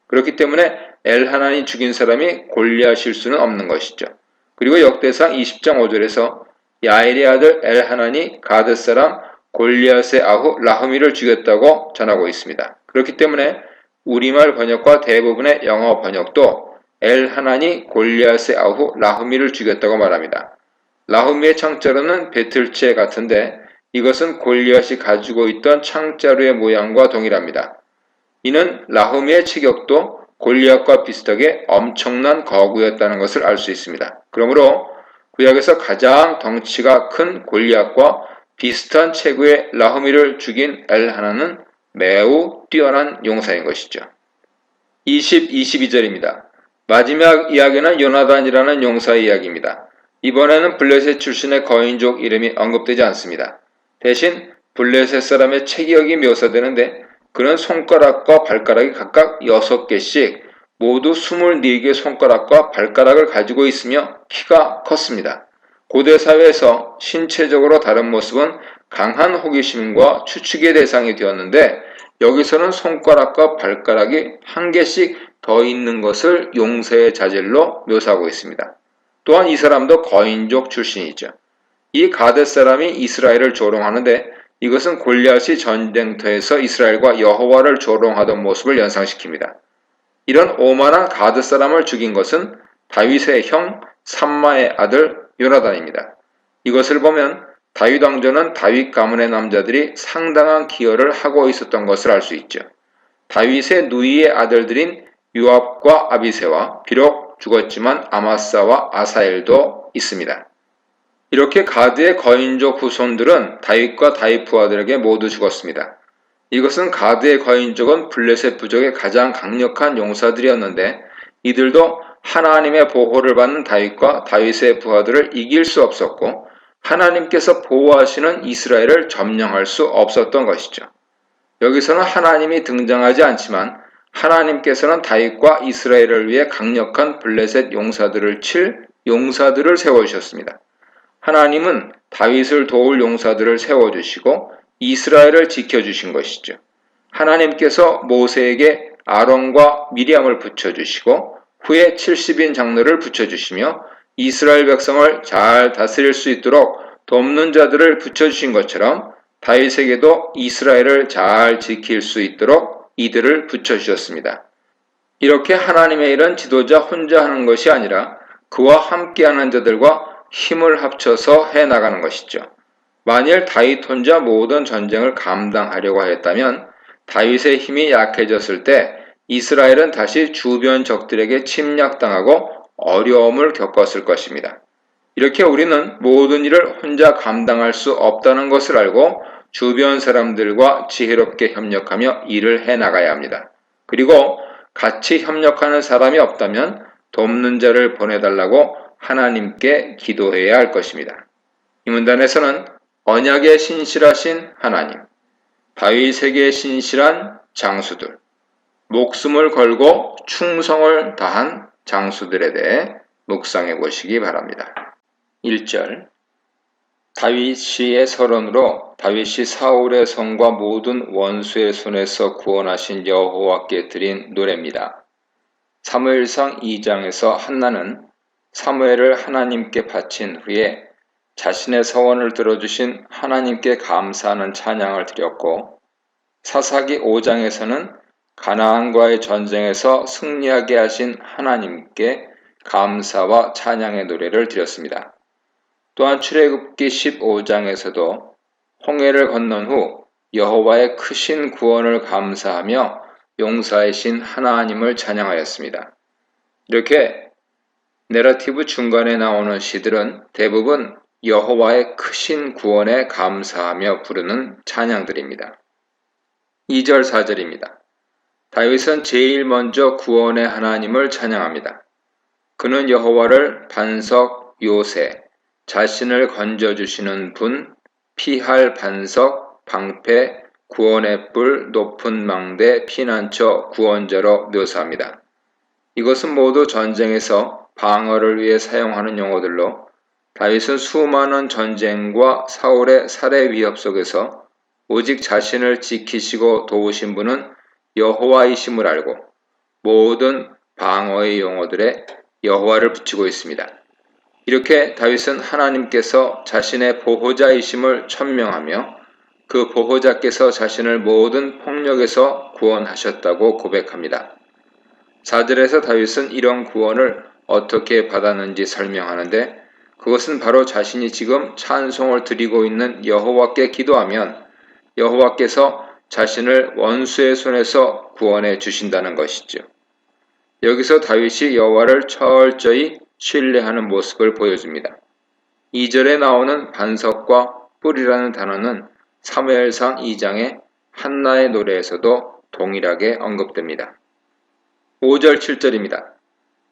그렇기 때문에 엘하난이 죽인 사람이 골리앗일 수는 없는 것이죠. 그리고 역대상 20장 5절에서 야엘의 아들 엘하난이 가드 사람 골리앗의 아후 라흐미를 죽였다고 전하고 있습니다. 그렇기 때문에 우리말 번역과 대부분의 영어 번역도 엘하난이 골리앗의 아후 라흐미를 죽였다고 말합니다. 라흐미의 창자루는 배틀채 같은데 이것은 골리앗이 가지고 있던 창자루의 모양과 동일합니다. 이는 라흐미의 체격도 골리앗과 비슷하게 엄청난 거구였다는 것을 알 수 있습니다. 그러므로 구약에서 가장 덩치가 큰 골리앗과 비슷한 체구의 라흐미를 죽인 엘하난은 매우 뛰어난 용사인 것이죠. 22절입니다. 마지막 이야기는 요나단이라는 용사의 이야기입니다. 이번에는 블레셋 출신의 거인족 이름이 언급되지 않습니다. 대신 블레셋 사람의 체격이 묘사되는데 그는 손가락과 발가락이 각각 6개씩 모두 24개의 손가락과 발가락을 가지고 있으며 키가 컸습니다. 고대 사회에서 신체적으로 다른 모습은 강한 호기심과 추측의 대상이 되었는데 여기서는 손가락과 발가락이 1개씩 더 있는 것을 용사의 자질로 묘사하고 있습니다. 또한 이 사람도 거인족 출신이죠. 이 가드 사람이 이스라엘을 조롱하는데 이것은 골리앗이 전쟁터에서 이스라엘과 여호와를 조롱하던 모습을 연상시킵니다. 이런 오만한 가드 사람을 죽인 것은 다윗의 형 삼마의 아들 요나단입니다. 이것을 보면 다윗 왕조는 다윗 가문의 남자들이 상당한 기여를 하고 있었던 것을 알 수 있죠. 다윗의 누이의 아들들인 요압과 아비새와 비록 죽었지만 아마사와 아사엘도 있습니다. 이렇게 가드의 거인족 후손들은 다윗과 다윗 부하들에게 모두 죽었습니다. 이것은 가드의 거인족은 블레셋 부족의 가장 강력한 용사들이었는데 이들도 하나님의 보호를 받는 다윗과 다윗의 부하들을 이길 수 없었고 하나님께서 보호하시는 이스라엘을 점령할 수 없었던 것이죠. 여기서는 하나님이 등장하지 않지만 하나님께서는 다윗과 이스라엘을 위해 강력한 블레셋 용사들을 칠 용사들을 세워주셨습니다. 하나님은 다윗을 도울 용사들을 세워주시고 이스라엘을 지켜주신 것이죠. 하나님께서 모세에게 아론과 미리암을 붙여주시고 후에 70인 장로를 붙여주시며 이스라엘 백성을 잘 다스릴 수 있도록 돕는 자들을 붙여주신 것처럼 다윗에게도 이스라엘을 잘 지킬 수 있도록 이들을 붙여주셨습니다. 이렇게 하나님의 일은 지도자 혼자 하는 것이 아니라 그와 함께하는 자들과 힘을 합쳐서 해나가는 것이죠. 만일 다윗 혼자 모든 전쟁을 감당하려고 했다면 다윗의 힘이 약해졌을 때 이스라엘은 다시 주변 적들에게 침략당하고 어려움을 겪었을 것입니다. 이렇게 우리는 모든 일을 혼자 감당할 수 없다는 것을 알고 주변 사람들과 지혜롭게 협력하며 일을 해나가야 합니다. 그리고 같이 협력하는 사람이 없다면 돕는 자를 보내달라고 하나님께 기도해야 할 것입니다. 이 문단에서는 언약에 신실하신 하나님, 다윗에게 신실한 장수들, 목숨을 걸고 충성을 다한 장수들에 대해 묵상해 보시기 바랍니다. 1절 다윗의 서론으로 다윗이 사울의 성과 모든 원수의 손에서 구원하신 여호와께 드린 노래입니다. 사무엘상 2장에서 한나는 사무엘을 하나님께 바친 후에 자신의 서원을 들어주신 하나님께 감사하는 찬양을 드렸고, 사사기 5장에서는 가나안과의 전쟁에서 승리하게 하신 하나님께 감사와 찬양의 노래를 드렸습니다. 또한 출애굽기 15장에서도 홍해를 건넌 후 여호와의 크신 구원을 감사하며 용사이신 하나님을 찬양하였습니다. 이렇게 내러티브 중간에 나오는 시들은 대부분 여호와의 크신 구원에 감사하며 부르는 찬양들입니다. 2절 4절입니다. 다윗은 제일 먼저 구원의 하나님을 찬양합니다. 그는 여호와를 반석 요새, 자신을 건져주시는 분, 피할 반석, 방패, 구원의 뿔, 높은 망대, 피난처, 구원자로 묘사합니다. 이것은 모두 전쟁에서 방어를 위해 사용하는 용어들로 다윗은 수많은 전쟁과 사울의 살해 위협 속에서 오직 자신을 지키시고 도우신 분은 여호와이심을 알고 모든 방어의 용어들에 여호와를 붙이고 있습니다. 이렇게 다윗은 하나님께서 자신의 보호자이심을 천명하며 그 보호자께서 자신을 모든 폭력에서 구원하셨다고 고백합니다. 4절에서 다윗은 이런 구원을 어떻게 받았는지 설명하는데 그것은 바로 자신이 지금 찬송을 드리고 있는 여호와께 기도하면 여호와께서 자신을 원수의 손에서 구원해 주신다는 것이죠. 여기서 다윗이 여호와를 철저히 신뢰하는 모습을 보여줍니다. 2절에 나오는 반석과 뿔이라는 단어는 사무엘상 2장의 한나의 노래에서도 동일하게 언급됩니다. 5절 7절입니다.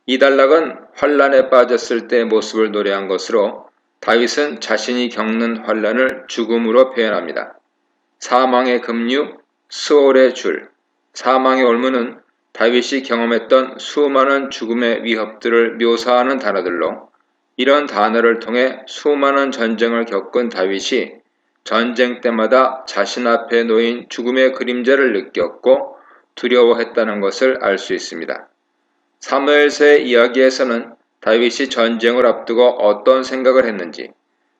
이달락은 환란에 빠졌을 때의 모습을 노래한 것으로 다윗은 자신이 겪는 환란을 죽음으로 표현합니다. 사망의 급류, 수월의 줄, 사망의 올무는 다윗이 경험했던 수많은 죽음의 위협들을 묘사하는 단어들로 이런 단어를 통해 수많은 전쟁을 겪은 다윗이 전쟁 때마다 자신 앞에 놓인 죽음의 그림자를 느꼈고 두려워했다는 것을 알 수 있습니다. 사무엘서의 이야기에서는 다윗이 전쟁을 앞두고 어떤 생각을 했는지,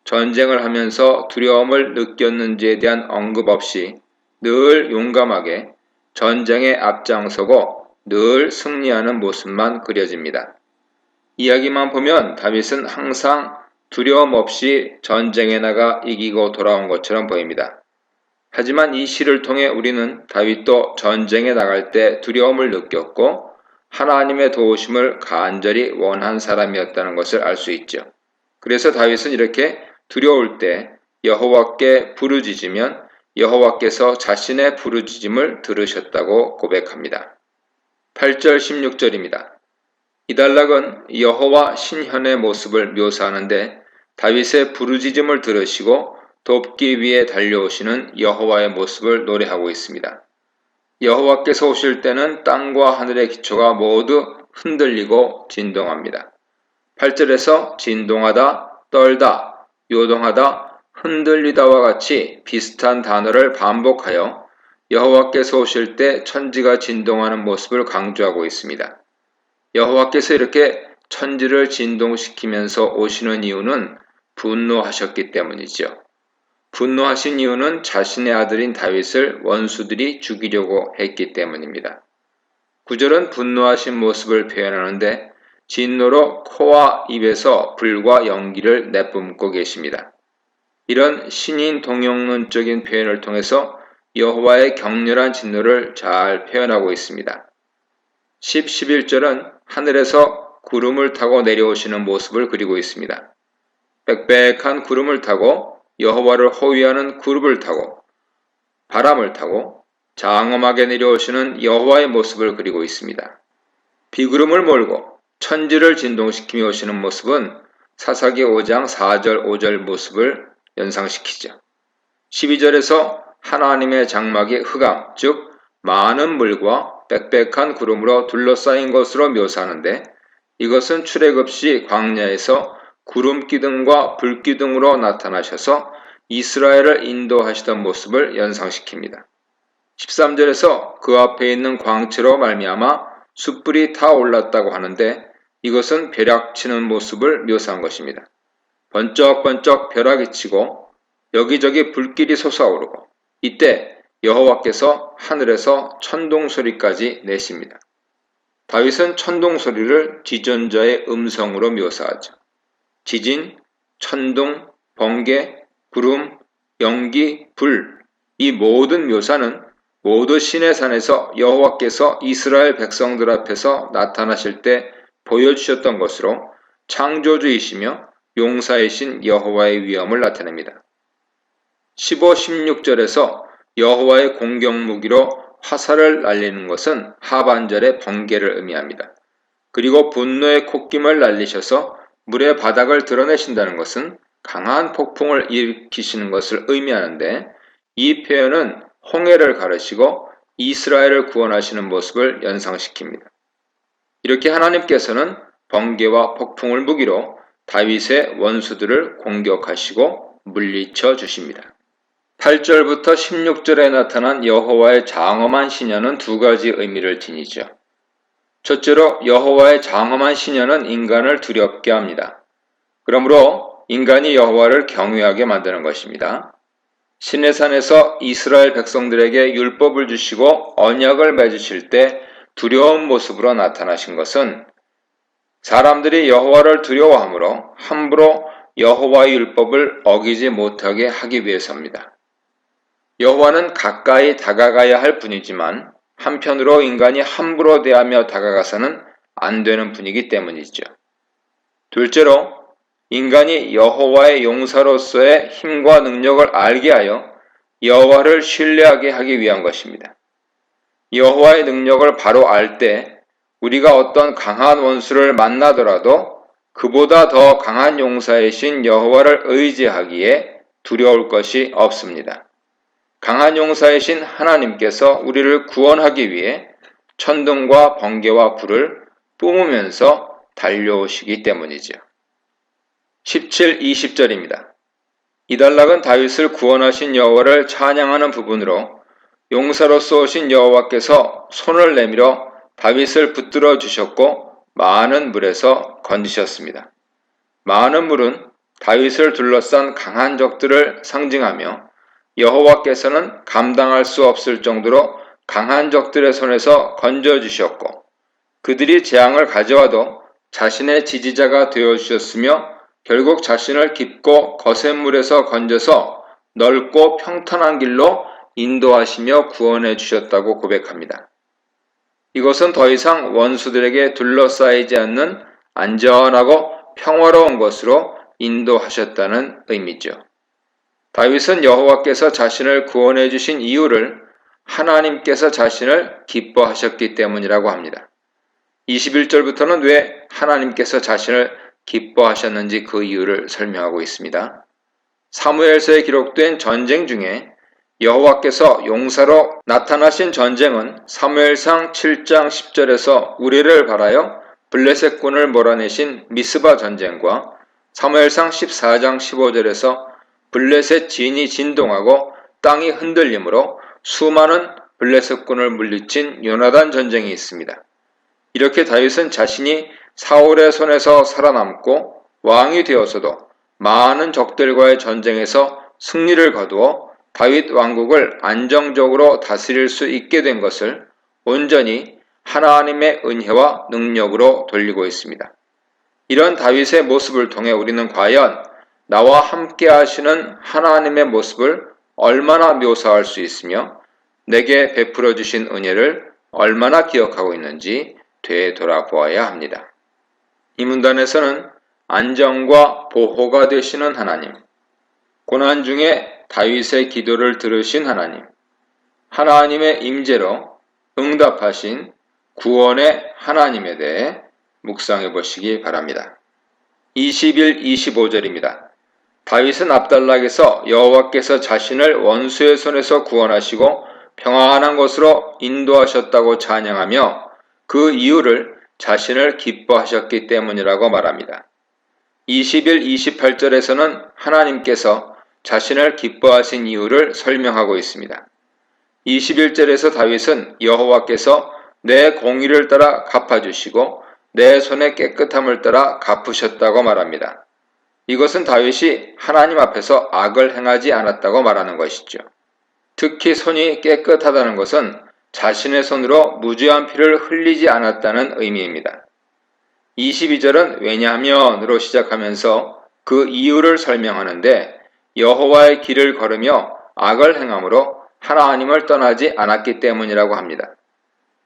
전쟁을 하면서 두려움을 느꼈는지에 대한 언급 없이 늘 용감하게 전쟁에 앞장서고 늘 승리하는 모습만 그려집니다. 이야기만 보면 다윗은 항상 두려움 없이 전쟁에 나가 이기고 돌아온 것처럼 보입니다. 하지만 이 시를 통해 우리는 다윗도 전쟁에 나갈 때 두려움을 느꼈고 하나님의 도우심을 간절히 원한 사람이었다는 것을 알 수 있죠. 그래서 다윗은 이렇게 두려울 때 여호와께 부르짖으면 여호와께서 자신의 부르짖음을 들으셨다고 고백합니다. 8절 16절입니다. 이달락은 여호와 신현의 모습을 묘사하는데 다윗의 부르짖음을 들으시고 돕기 위해 달려오시는 여호와의 모습을 노래하고 있습니다. 여호와께서 오실 때는 땅과 하늘의 기초가 모두 흔들리고 진동합니다. 8절에서 진동하다, 떨다, 요동하다, 흔들리다와 같이 비슷한 단어를 반복하여 여호와께서 오실 때 천지가 진동하는 모습을 강조하고 있습니다. 여호와께서 이렇게 천지를 진동시키면서 오시는 이유는 분노하셨기 때문이죠. 분노하신 이유는 자신의 아들인 다윗을 원수들이 죽이려고 했기 때문입니다. 9절은 분노하신 모습을 표현하는데 진노로 코와 입에서 불과 연기를 내뿜고 계십니다. 이런 신인 동영론적인 표현을 통해서 여호와의 격렬한 진노를 잘 표현하고 있습니다. 10, 11절은 하늘에서 구름을 타고 내려오시는 모습을 그리고 있습니다. 빽빽한 구름을 타고 여호와를 호위하는 그룹을 타고 바람을 타고 장엄하게 내려오시는 여호와의 모습을 그리고 있습니다. 비구름을 몰고 천지를 진동시키며 오시는 모습은 사사기 5장 4절 5절 모습을 연상시키죠. 12절에서 하나님의 장막이 흑암, 즉 많은 물과 빽빽한 구름으로 둘러싸인 것으로 묘사하는데 이것은 출애굽시 광야에서 구름 기둥과 불 기둥으로 나타나셔서 이스라엘을 인도하시던 모습을 연상시킵니다. 13절에서 그 앞에 있는 광채로 말미암아 숯불이 타올랐다고 하는데 이것은 벼락치는 모습을 묘사한 것입니다. 번쩍번쩍 벼락이 치고 여기저기 불길이 솟아오르고 이때 여호와께서 하늘에서 천둥소리까지 내십니다. 다윗은 천둥소리를 지존자의 음성으로 묘사하죠. 지진, 천둥, 번개, 구름, 연기, 불, 이 모든 묘사는 모두 시내산에서 여호와께서 이스라엘 백성들 앞에서 나타나실 때 보여주셨던 것으로 창조주이시며 용사이신 여호와의 위엄을 나타냅니다. 15, 16절에서 여호와의 공격 무기로 화살을 날리는 것은 하반절의 번개를 의미합니다. 그리고 분노의 콧김을 날리셔서 물의 바닥을 드러내신다는 것은 강한 폭풍을 일으키시는 것을 의미하는데 이 표현은 홍해를 가르시고 이스라엘을 구원하시는 모습을 연상시킵니다. 이렇게 하나님께서는 번개와 폭풍을 무기로 다윗의 원수들을 공격하시고 물리쳐 주십니다. 8절부터 16절에 나타난 여호와의 장엄한 시녀는 두 가지 의미를 지니죠. 첫째로 여호와의 장엄한 시녀는 인간을 두렵게 합니다. 그러므로 인간이 여호와를 경외하게 만드는 것입니다. 시내산에서 이스라엘 백성들에게 율법을 주시고 언약을 맺으실 때 두려운 모습으로 나타나신 것은 사람들이 여호와를 두려워하므로 함부로 여호와의 율법을 어기지 못하게 하기 위해서입니다. 여호와는 가까이 다가가야 할 분이지만 한편으로 인간이 함부로 대하며 다가가서는 안 되는 분이기 때문이죠. 둘째로 인간이 여호와의 용사로서의 힘과 능력을 알게 하여 여호와를 신뢰하게 하기 위한 것입니다. 여호와의 능력을 바로 알 때 우리가 어떤 강한 원수를 만나더라도 그보다 더 강한 용사이신 여호와를 의지하기에 두려울 것이 없습니다. 강한 용사이신 하나님께서 우리를 구원하기 위해 천둥과 번개와 불을 뿜으면서 달려오시기 때문이죠. 17, 20절입니다. 이달락은 다윗을 구원하신 여호와를 찬양하는 부분으로 용사로서 오신 여호와께서 손을 내밀어 다윗을 붙들어 주셨고 많은 물에서 건지셨습니다. 많은 물은 다윗을 둘러싼 강한 적들을 상징하며 여호와께서는 감당할 수 없을 정도로 강한 적들의 손에서 건져주셨고 그들이 재앙을 가져와도 자신의 지지자가 되어주셨으며 결국 자신을 깊고 거센 물에서 건져서 넓고 평탄한 길로 인도하시며 구원해 주셨다고 고백합니다. 이것은 더 이상 원수들에게 둘러싸이지 않는 안전하고 평화로운 것으로 인도하셨다는 의미죠. 다윗은 여호와께서 자신을 구원해 주신 이유를 하나님께서 자신을 기뻐하셨기 때문이라고 합니다. 21절부터는 왜 하나님께서 자신을 기뻐하셨는지 그 이유를 설명하고 있습니다. 사무엘서에 기록된 전쟁 중에 여호와께서 용사로 나타나신 전쟁은 사무엘상 7장 10절에서 우리를 바라여 블레셋군을 몰아내신 미스바 전쟁과 사무엘상 14장 15절에서 블레셋 진이 진동하고 땅이 흔들림으로 수많은 블레셋군을 물리친 요나단 전쟁이 있습니다. 이렇게 다윗은 자신이 사울의 손에서 살아남고 왕이 되어서도 많은 적들과의 전쟁에서 승리를 거두어 다윗 왕국을 안정적으로 다스릴 수 있게 된 것을 온전히 하나님의 은혜와 능력으로 돌리고 있습니다. 이런 다윗의 모습을 통해 우리는 과연 나와 함께 하시는 하나님의 모습을 얼마나 묘사할 수 있으며 내게 베풀어 주신 은혜를 얼마나 기억하고 있는지 되돌아보아야 합니다. 이 문단에서는 안정과 보호가 되시는 하나님, 고난 중에 다윗의 기도를 들으신 하나님, 하나님의 임재로 응답하신 구원의 하나님에 대해 묵상해 보시기 바랍니다. 21, 25절입니다. 다윗은 압달락에서 여호와께서 자신을 원수의 손에서 구원하시고 평안한 곳으로 인도하셨다고 찬양하며 그 이유를 자신을 기뻐하셨기 때문이라고 말합니다. 21, 28절에서는 하나님께서 자신을 기뻐하신 이유를 설명하고 있습니다. 21절에서 다윗은 여호와께서 내 공의를 따라 갚아주시고 내 손의 깨끗함을 따라 갚으셨다고 말합니다. 이것은 다윗이 하나님 앞에서 악을 행하지 않았다고 말하는 것이죠. 특히 손이 깨끗하다는 것은 자신의 손으로 무죄한 피를 흘리지 않았다는 의미입니다. 22절은 왜냐하면으로 시작하면서 그 이유를 설명하는데 여호와의 길을 걸으며 악을 행함으로 하나님을 떠나지 않았기 때문이라고 합니다.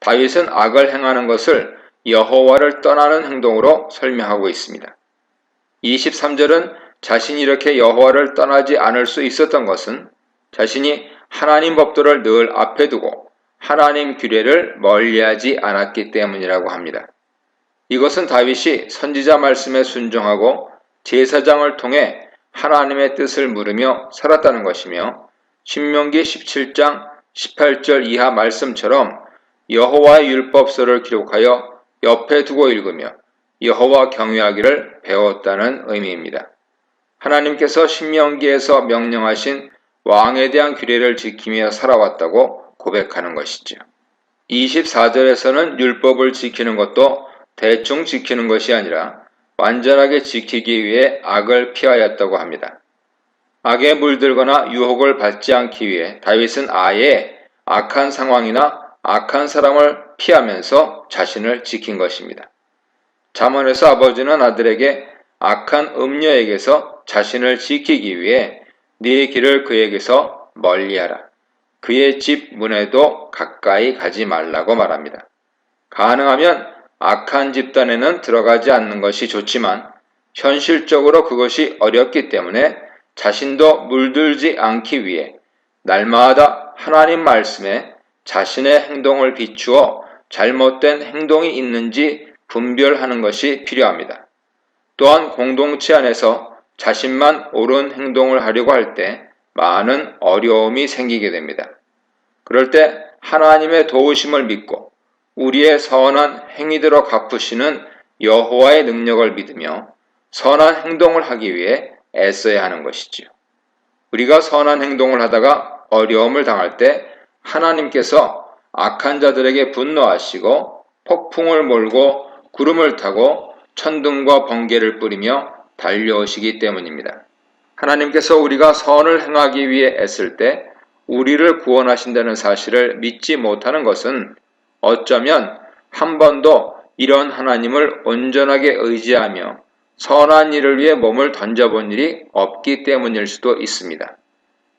다윗은 악을 행하는 것을 여호와를 떠나는 행동으로 설명하고 있습니다. 23절은 자신이 이렇게 여호와를 떠나지 않을 수 있었던 것은 자신이 하나님 법도를 늘 앞에 두고 하나님 규례를 멀리하지 않았기 때문이라고 합니다. 이것은 다윗이 선지자 말씀에 순종하고 제사장을 통해 하나님의 뜻을 물으며 살았다는 것이며 신명기 17장 18절 이하 말씀처럼 여호와의 율법서를 기록하여 옆에 두고 읽으며 여호와 경외하기를 배웠다는 의미입니다. 하나님께서 신명기에서 명령하신 왕에 대한 규례를 지키며 살아왔다고 고백하는 것이죠. 24절에서는 율법을 지키는 것도 대충 지키는 것이 아니라 완전하게 지키기 위해 악을 피하였다고 합니다. 악에 물들거나 유혹을 받지 않기 위해 다윗은 아예 악한 상황이나 악한 사람을 피하면서 자신을 지킨 것입니다. 잠언에서 아버지는 아들에게 악한 음녀에게서 자신을 지키기 위해 네 길을 그에게서 멀리하라. 그의 집 문에도 가까이 가지 말라고 말합니다. 가능하면 악한 집단에는 들어가지 않는 것이 좋지만 현실적으로 그것이 어렵기 때문에 자신도 물들지 않기 위해 날마다 하나님 말씀에 자신의 행동을 비추어 잘못된 행동이 있는지 분별하는 것이 필요합니다. 또한 공동체 안에서 자신만 옳은 행동을 하려고 할 때 많은 어려움이 생기게 됩니다. 그럴 때 하나님의 도우심을 믿고 우리의 선한 행위대로 갚으시는 여호와의 능력을 믿으며 선한 행동을 하기 위해 애써야 하는 것이지요. 우리가 선한 행동을 하다가 어려움을 당할 때 하나님께서 악한 자들에게 분노하시고 폭풍을 몰고 구름을 타고 천둥과 번개를 뿌리며 달려오시기 때문입니다. 하나님께서 우리가 선을 행하기 위해 애쓸 때 우리를 구원하신다는 사실을 믿지 못하는 것은 어쩌면 한 번도 이런 하나님을 온전하게 의지하며 선한 일을 위해 몸을 던져본 일이 없기 때문일 수도 있습니다.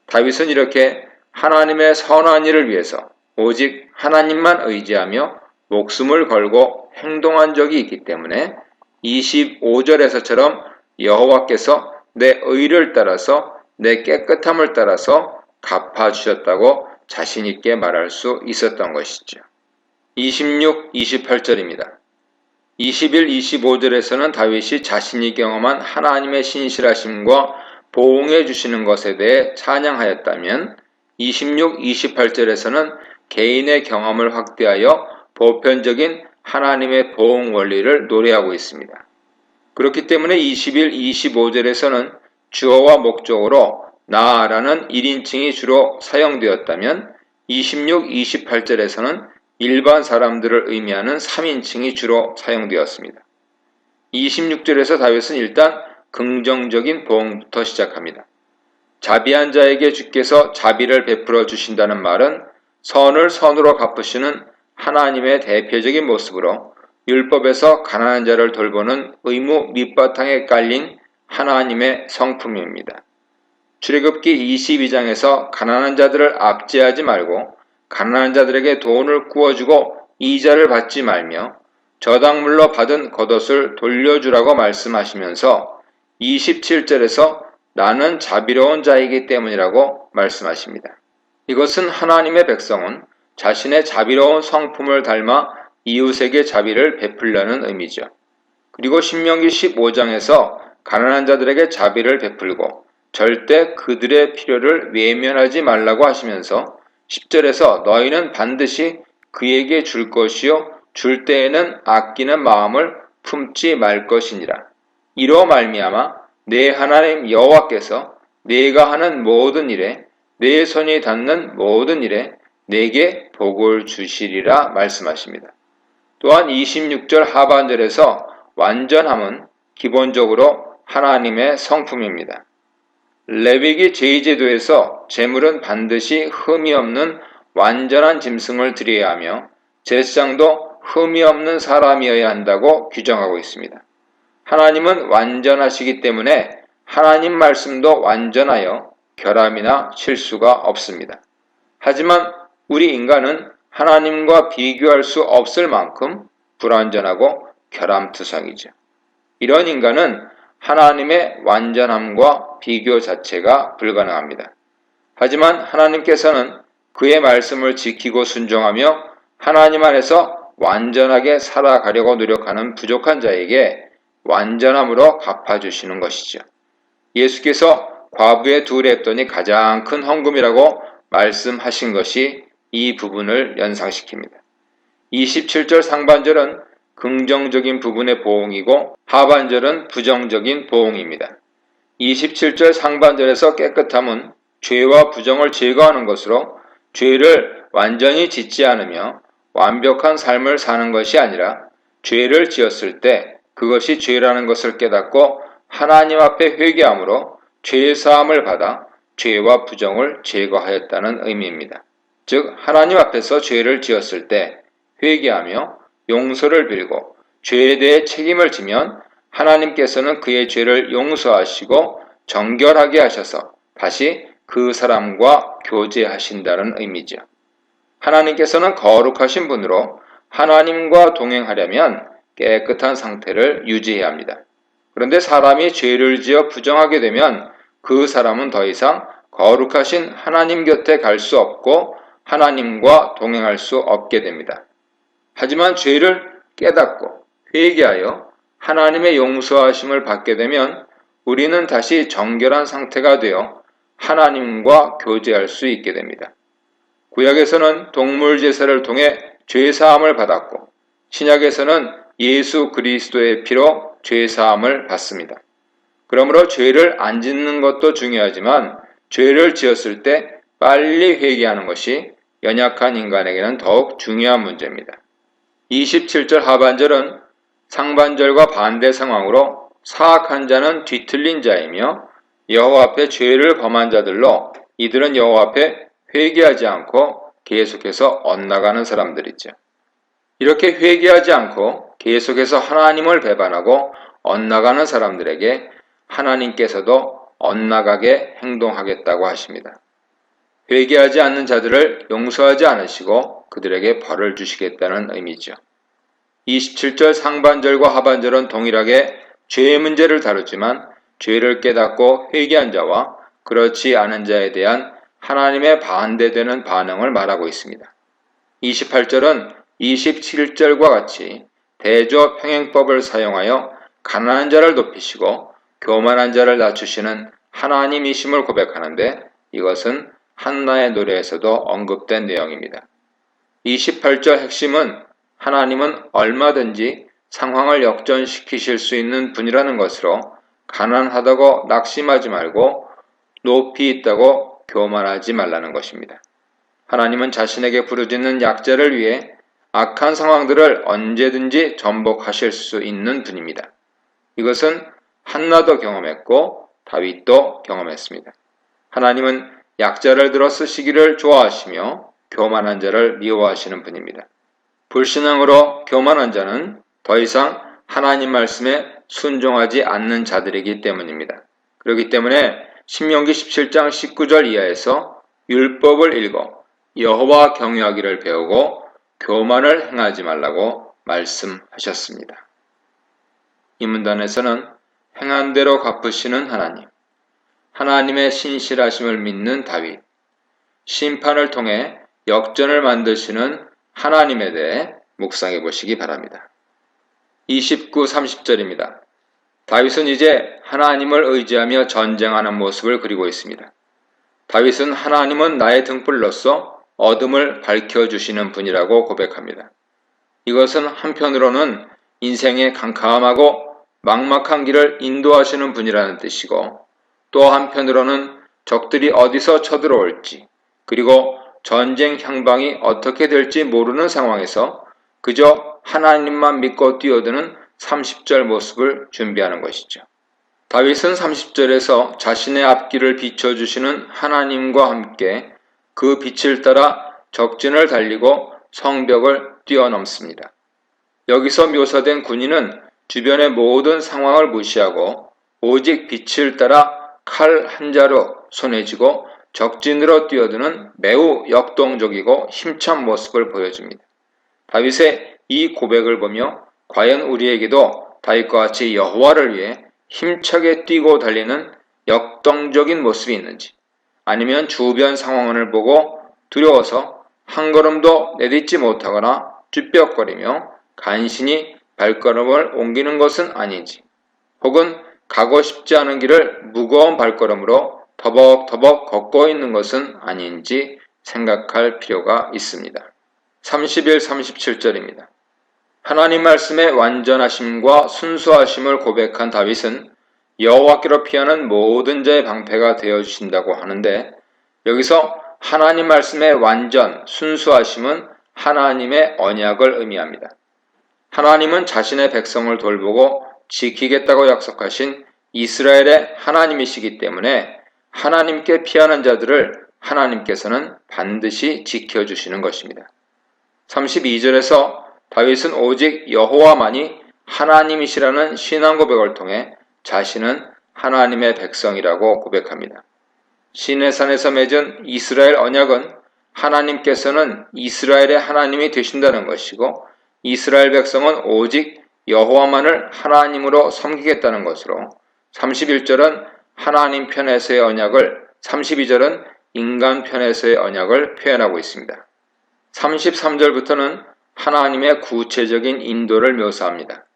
다윗은 이렇게 하나님의 선한 일을 위해서 오직 하나님만 의지하며 목숨을 걸고 행동한 적이 있기 때문에 25절에서처럼 여호와께서 내 의를 따라서 내 깨끗함을 따라서 갚아주셨다고 자신있게 말할 수 있었던 것이죠. 26, 28절입니다. 21, 25절에서는 다윗이 자신이 경험한 하나님의 신실하심과 보응해 주시는 것에 대해 찬양하였다면 26, 28절에서는 개인의 경험을 확대하여 보편적인 하나님의 보응 원리를 노래하고 있습니다. 그렇기 때문에 21, 25절에서는 주어와 목적으로 나라는 1인칭이 주로 사용되었다면 26, 28절에서는 일반 사람들을 의미하는 3인칭이 주로 사용되었습니다. 26절에서 다윗은 일단 긍정적인 보응부터 시작합니다. 자비한 자에게 주께서 자비를 베풀어 주신다는 말은 선을 선으로 갚으시는 하나님의 대표적인 모습으로 율법에서 가난한 자를 돌보는 의무 밑바탕에 깔린 하나님의 성품입니다. 출애굽기 22장에서 가난한 자들을 압제하지 말고 가난한 자들에게 돈을 구워주고 이자를 받지 말며 저당물로 받은 겉옷을 돌려주라고 말씀하시면서 27절에서 나는 자비로운 자이기 때문이라고 말씀하십니다. 이것은 하나님의 백성은 자신의 자비로운 성품을 닮아 이웃에게 자비를 베풀려는 의미죠. 그리고 신명기 15장에서 가난한 자들에게 자비를 베풀고 절대 그들의 필요를 외면하지 말라고 하시면서 10절에서 너희는 반드시 그에게 줄 것이요 줄 때에는 아끼는 마음을 품지 말 것이니라. 이로 말미암아 내 하나님 여호와께서 네가 하는 모든 일에 내 손이 닿는 모든 일에 내게 복을 주시리라 말씀하십니다. 또한 26절 하반절에서 완전함은 기본적으로 하나님의 성품입니다. 레위기 제2제도에서 제물은 반드시 흠이 없는 완전한 짐승을 드려야 하며 제사장도 흠이 없는 사람이어야 한다고 규정하고 있습니다. 하나님은 완전하시기 때문에 하나님 말씀도 완전하여 결함이나 실수가 없습니다. 하지만 우리 인간은 하나님과 비교할 수 없을 만큼 불완전하고 결함투성이죠. 이런 인간은 하나님의 완전함과 비교 자체가 불가능합니다. 하지만 하나님께서는 그의 말씀을 지키고 순종하며 하나님 안에서 완전하게 살아가려고 노력하는 부족한 자에게 완전함으로 갚아주시는 것이죠. 예수께서 과부의 두 랩돈이 가장 큰 헌금이라고 말씀하신 것이 이 부분을 연상시킵니다. 27절 상반절은 긍정적인 부분의 보응이고 하반절은 부정적인 보응입니다. 27절 상반절에서 깨끗함은 죄와 부정을 제거하는 것으로 죄를 완전히 짓지 않으며 완벽한 삶을 사는 것이 아니라 죄를 지었을 때 그것이 죄라는 것을 깨닫고 하나님 앞에 회개함으로 죄의 사함을 받아 죄와 부정을 제거하였다는 의미입니다. 즉 하나님 앞에서 죄를 지었을 때 회개하며 용서를 빌고 죄에 대해 책임을 지면 하나님께서는 그의 죄를 용서하시고 정결하게 하셔서 다시 그 사람과 교제하신다는 의미죠. 하나님께서는 거룩하신 분으로 하나님과 동행하려면 깨끗한 상태를 유지해야 합니다. 그런데 사람이 죄를 지어 부정하게 되면 그 사람은 더 이상 거룩하신 하나님 곁에 갈 수 없고 하나님과 동행할 수 없게 됩니다. 하지만 죄를 깨닫고 회개하여 하나님의 용서하심을 받게 되면 우리는 다시 정결한 상태가 되어 하나님과 교제할 수 있게 됩니다. 구약에서는 동물 제사를 통해 죄 사함을 받았고 신약에서는 예수 그리스도의 피로 죄 사함을 받습니다. 그러므로 죄를 안 짓는 것도 중요하지만 죄를 지었을 때 빨리 회개하는 것이 연약한 인간에게는 더욱 중요한 문제입니다. 27절 하반절은 상반절과 반대 상황으로 사악한 자는 뒤틀린 자이며 여호와 앞에 죄를 범한 자들로 이들은 여호와 앞에 회개하지 않고 계속해서 엇나가는 사람들이죠. 이렇게 회개하지 않고 계속해서 하나님을 배반하고 엇나가는 사람들에게 하나님께서도 엇나가게 행동하겠다고 하십니다. 회개하지 않는 자들을 용서하지 않으시고 그들에게 벌을 주시겠다는 의미죠. 27절 상반절과 하반절은 동일하게 죄의 문제를 다루지만 죄를 깨닫고 회개한 자와 그렇지 않은 자에 대한 하나님의 반대되는 반응을 말하고 있습니다. 28절은 27절과 같이 대조 평행법을 사용하여 가난한 자를 높이시고 교만한 자를 낮추시는 하나님이심을 고백하는데 이것은 한나의 노래에서도 언급된 내용입니다. 28절 핵심은 하나님은 얼마든지 상황을 역전시키실 수 있는 분이라는 것으로 가난하다고 낙심하지 말고 높이 있다고 교만하지 말라는 것입니다. 하나님은 자신에게 부르짖는 약자를 위해 악한 상황들을 언제든지 전복하실 수 있는 분입니다. 이것은 한나도 경험했고 다윗도 경험했습니다. 하나님은 약자를 들어 쓰시기를 좋아하시며 교만한 자를 미워하시는 분입니다. 불신앙으로 교만한 자는 더 이상 하나님 말씀에 순종하지 않는 자들이기 때문입니다. 그렇기 때문에 신명기 17장 19절 이하에서 율법을 읽어 여호와 경외하기를 배우고 교만을 행하지 말라고 말씀하셨습니다. 이 문단에서는 행한 대로 갚으시는 하나님, 하나님의 신실하심을 믿는 다윗, 심판을 통해 역전을 만드시는 하나님에 대해 묵상해 보시기 바랍니다. 29, 30절입니다. 다윗은 이제 하나님을 의지하며 전쟁하는 모습을 그리고 있습니다. 다윗은 하나님은 나의 등불로서 어둠을 밝혀주시는 분이라고 고백합니다. 이것은 한편으로는 인생의 캄캄하고 막막한 길을 인도하시는 분이라는 뜻이고, 또 한편으로는 적들이 어디서 쳐들어올지, 그리고 전쟁 향방이 어떻게 될지 모르는 상황에서 그저 하나님만 믿고 뛰어드는 30절 모습을 준비하는 것이죠. 다윗은 30절에서 자신의 앞길을 비춰주시는 하나님과 함께 그 빛을 따라 적진을 달리고 성벽을 뛰어넘습니다. 여기서 묘사된 군인은 주변의 모든 상황을 무시하고 오직 빛을 따라 칼 한 자루 손에 쥐고 적진으로 뛰어드는 매우 역동적이고 힘찬 모습을 보여줍니다. 다윗의 이 고백을 보며 과연 우리에게도 다윗과 같이 여호와를 위해 힘차게 뛰고 달리는 역동적인 모습이 있는지, 아니면 주변 상황을 보고 두려워서 한 걸음도 내딛지 못하거나 쭈뼛거리며 간신히 발걸음을 옮기는 것은 아닌지, 혹은 가고 싶지 않은 길을 무거운 발걸음으로 터벅터벅 걷고 있는 것은 아닌지 생각할 필요가 있습니다. 31, 37절입니다. 하나님 말씀의 완전하심과 순수하심을 고백한 다윗은 여호와께로 피하는 모든 자의 방패가 되어주신다고 하는데, 여기서 하나님 말씀의 완전, 순수하심은 하나님의 언약을 의미합니다. 하나님은 자신의 백성을 돌보고 지키겠다고 약속하신 이스라엘의 하나님이시기 때문에 하나님께 피하는 자들을 하나님께서는 반드시 지켜주시는 것입니다. 32절에서 다윗은 오직 여호와만이 하나님이시라는 신앙 고백을 통해 자신은 하나님의 백성이라고 고백합니다. 시내산에서 맺은 이스라엘 언약은 하나님께서는 이스라엘의 하나님이 되신다는 것이고, 이스라엘 백성은 오직 여호와만을 하나님으로 섬기겠다는 것으로 31절은 하나님 편에서의 언약을, 32절은 인간 편에서의 언약을 표현하고 있습니다. 33절부터는 하나님의 구체적인 인도를 묘사합니다.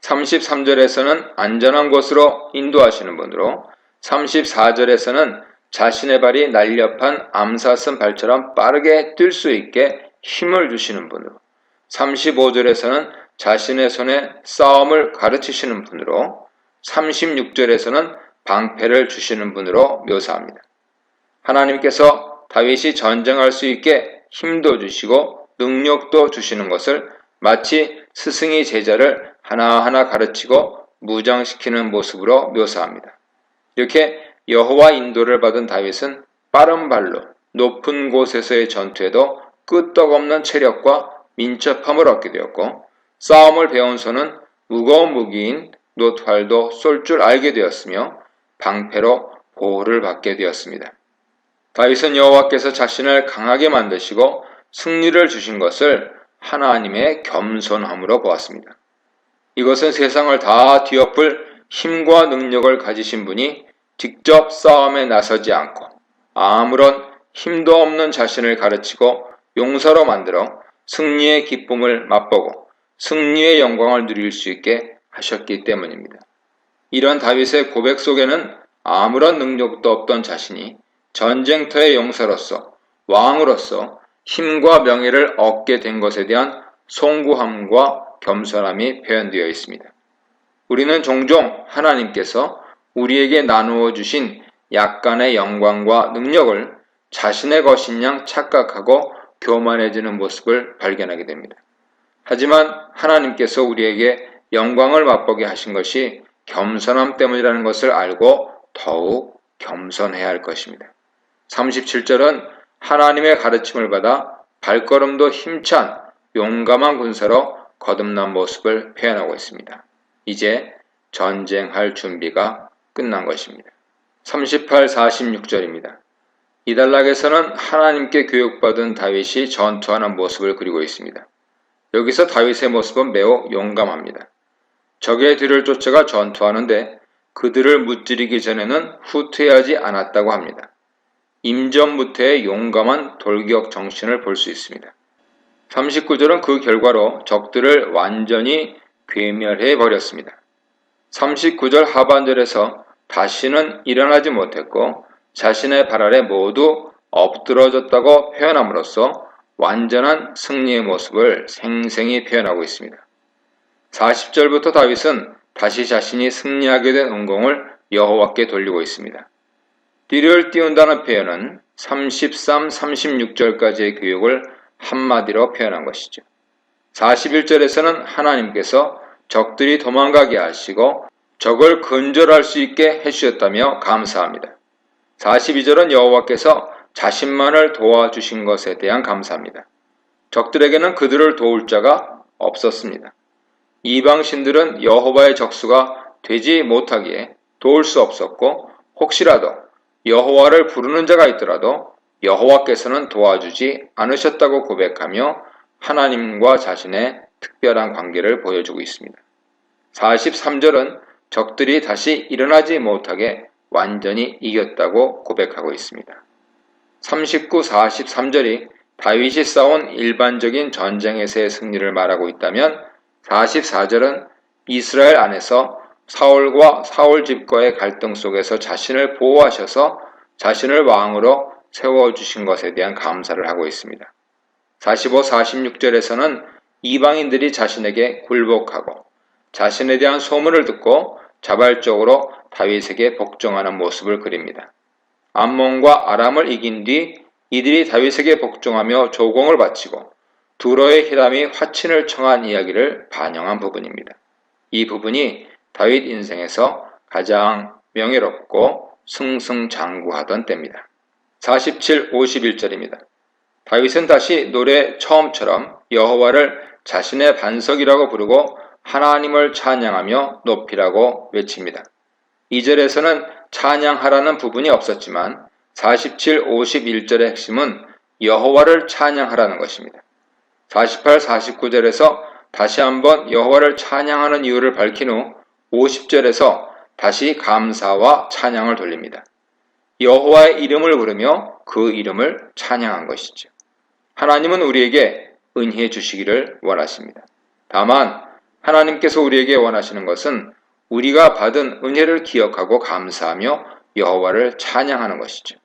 33절에서는 안전한 곳으로 인도하시는 분으로, 34절에서는 자신의 발이 날렵한 암사슴 발처럼 빠르게 뛸 수 있게 힘을 주시는 분으로, 35절에서는 자신의 손에 싸움을 가르치시는 분으로, 36절에서는 방패를 주시는 분으로 묘사합니다. 하나님께서 다윗이 전쟁할 수 있게 힘도 주시고 능력도 주시는 것을 마치 스승이 제자를 하나하나 가르치고 무장시키는 모습으로 묘사합니다. 이렇게 여호와 인도를 받은 다윗은 빠른 발로 높은 곳에서의 전투에도 끄떡없는 체력과 민첩함을 얻게 되었고, 싸움을 배운 손은 무거운 무기인 놋활도 쏠 줄 알게 되었으며 방패로 보호를 받게 되었습니다. 다윗은 여호와께서 자신을 강하게 만드시고 승리를 주신 것을 하나님의 겸손함으로 보았습니다. 이것은 세상을 다 뒤엎을 힘과 능력을 가지신 분이 직접 싸움에 나서지 않고 아무런 힘도 없는 자신을 가르치고 용사로 만들어 승리의 기쁨을 맛보고 승리의 영광을 누릴 수 있게 하셨기 때문입니다. 이런 다윗의 고백 속에는 아무런 능력도 없던 자신이 전쟁터의 용사로서, 왕으로서 힘과 명예를 얻게 된 것에 대한 송구함과 겸손함이 표현되어 있습니다. 우리는 종종 하나님께서 우리에게 나누어 주신 약간의 영광과 능력을 자신의 것인 양 착각하고 교만해지는 모습을 발견하게 됩니다. 하지만 하나님께서 우리에게 영광을 맛보게 하신 것이 겸손함 때문이라는 것을 알고 더욱 겸손해야 할 것입니다. 37절은 하나님의 가르침을 받아 발걸음도 힘찬 용감한 군사로 거듭난 모습을 표현하고 있습니다. 이제 전쟁할 준비가 끝난 것입니다. 38, 46절입니다. 이 단락에서는 하나님께 교육받은 다윗이 전투하는 모습을 그리고 있습니다. 여기서 다윗의 모습은 매우 용감합니다. 적의 뒤를 쫓아가 전투하는데 그들을 무찌르기 전에는 후퇴하지 않았다고 합니다. 임전무태의 용감한 돌격 정신을 볼 수 있습니다. 39절은 그 결과로 적들을 완전히 괴멸해 버렸습니다. 39절 하반절에서 다시는 일어나지 못했고 자신의 발 아래 모두 엎드러졌다고 표현함으로써 완전한 승리의 모습을 생생히 표현하고 있습니다. 40절부터 다윗은 다시 자신이 승리하게 된 은공을 여호와께 돌리고 있습니다. 뒤를 띄운다는 표현은 33, 36절까지의 교육을 한마디로 표현한 것이죠. 41절에서는 하나님께서 적들이 도망가게 하시고 적을 근절할 수 있게 해주셨다며 감사합니다. 42절은 여호와께서 자신만을 도와주신 것에 대한 감사합니다. 적들에게는 그들을 도울 자가 없었습니다. 이방신들은 여호와의 적수가 되지 못하기에 도울 수 없었고 혹시라도 여호와를 부르는 자가 있더라도 여호와께서는 도와주지 않으셨다고 고백하며 하나님과 자신의 특별한 관계를 보여주고 있습니다. 43절은 적들이 다시 일어나지 못하게 완전히 이겼다고 고백하고 있습니다. 39, 43절이 다윗이 싸운 일반적인 전쟁에서의 승리를 말하고 있다면 44절은 이스라엘 안에서 사울과 사울 집과의 갈등 속에서 자신을 보호하셔서 자신을 왕으로 세워주신 것에 대한 감사를 하고 있습니다. 45, 46절에서는 이방인들이 자신에게 굴복하고 자신에 대한 소문을 듣고 자발적으로 다윗에게 복종하는 모습을 그립니다. 암몬과 아람을 이긴 뒤 이들이 다윗에게 복종하며 조공을 바치고 두로의 히람이 화친을 청한 이야기를 반영한 부분입니다. 이 부분이 다윗 인생에서 가장 명예롭고 승승장구하던 때입니다. 47, 51절입니다. 다윗은 다시 노래 처음처럼 여호와를 자신의 반석이라고 부르고 하나님을 찬양하며 높이라고 외칩니다. 2절에서는 찬양하라는 부분이 없었지만 47, 51절의 핵심은 여호와를 찬양하라는 것입니다. 48, 49절에서 다시 한번 여호와를 찬양하는 이유를 밝힌 후 50절에서 다시 감사와 찬양을 돌립니다. 여호와의 이름을 부르며 그 이름을 찬양한 것이죠. 하나님은 우리에게 은혜 주시기를 원하십니다. 다만 하나님께서 우리에게 원하시는 것은 우리가 받은 은혜를 기억하고 감사하며 여호와를 찬양하는 것이죠.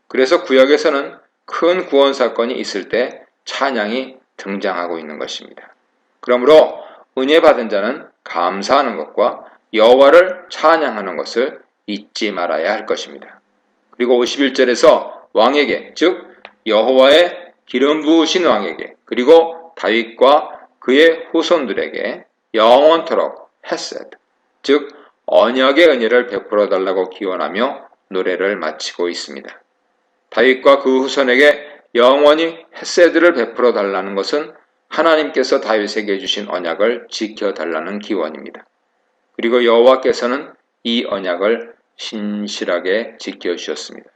그래서 구약에서는 큰 구원 사건이 있을 때 찬양이 등장하고 있는 것입니다. 그러므로 은혜 받은 자는 감사하는 것과 여호와를 찬양하는 것을 잊지 말아야 할 것입니다. 그리고 51절에서 왕에게, 즉 여호와의 기름 부으신 왕에게, 그리고 다윗과 그의 후손들에게 영원토록 헤세드, 즉 언약의 은혜를 베풀어 달라고 기원하며 노래를 마치고 있습니다. 다윗과 그 후손에게 영원히 헤세드를 베풀어 달라는 것은 하나님께서 다윗에게 주신 언약을 지켜달라는 기원입니다. 그리고 여호와께서는 이 언약을 신실하게 지켜주셨습니다.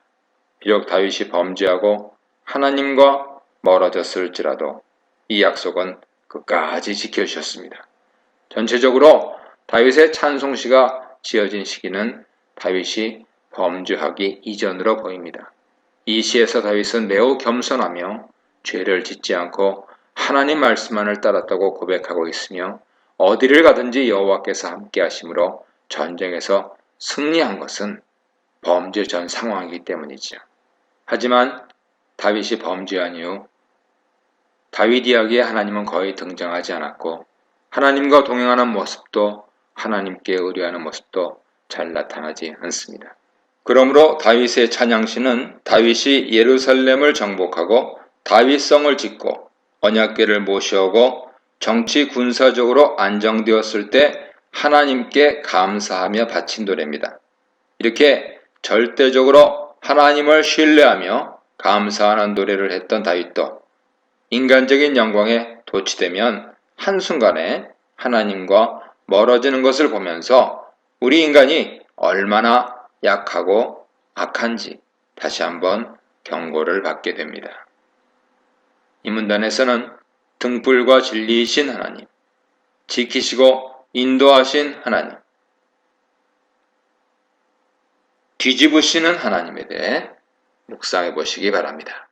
비록 다윗이 범죄하고 하나님과 멀어졌을지라도 이 약속은 끝까지 지켜주셨습니다. 전체적으로 다윗의 찬송시가 지어진 시기는 다윗이 범죄하기 이전으로 보입니다. 이 시에서 다윗은 매우 겸손하며 죄를 짓지 않고 하나님 말씀만을 따랐다고 고백하고 있으며 어디를 가든지 여호와께서 함께 하심으로 전쟁에서 승리한 것은 범죄 전 상황이기 때문이죠. 하지만 다윗이 범죄한 이후 다윗 이야기에 하나님은 거의 등장하지 않았고 하나님과 동행하는 모습도 하나님께 의뢰하는 모습도 잘 나타나지 않습니다. 그러므로 다윗의 찬양시는 다윗이 예루살렘을 정복하고 다윗성을 짓고 언약궤를 모셔오고 정치 군사적으로 안정되었을 때 하나님께 감사하며 바친 노래입니다. 이렇게 절대적으로 하나님을 신뢰하며 감사하는 노래를 했던 다윗도 인간적인 영광에 도취되면 한순간에 하나님과 멀어지는 것을 보면서 우리 인간이 얼마나 약하고 악한지 다시 한번 경고를 받게 됩니다. 이 문단에서는 등불과 진리이신 하나님, 지키시고 인도하신 하나님, 뒤집으시는 하나님에 대해 묵상해 보시기 바랍니다.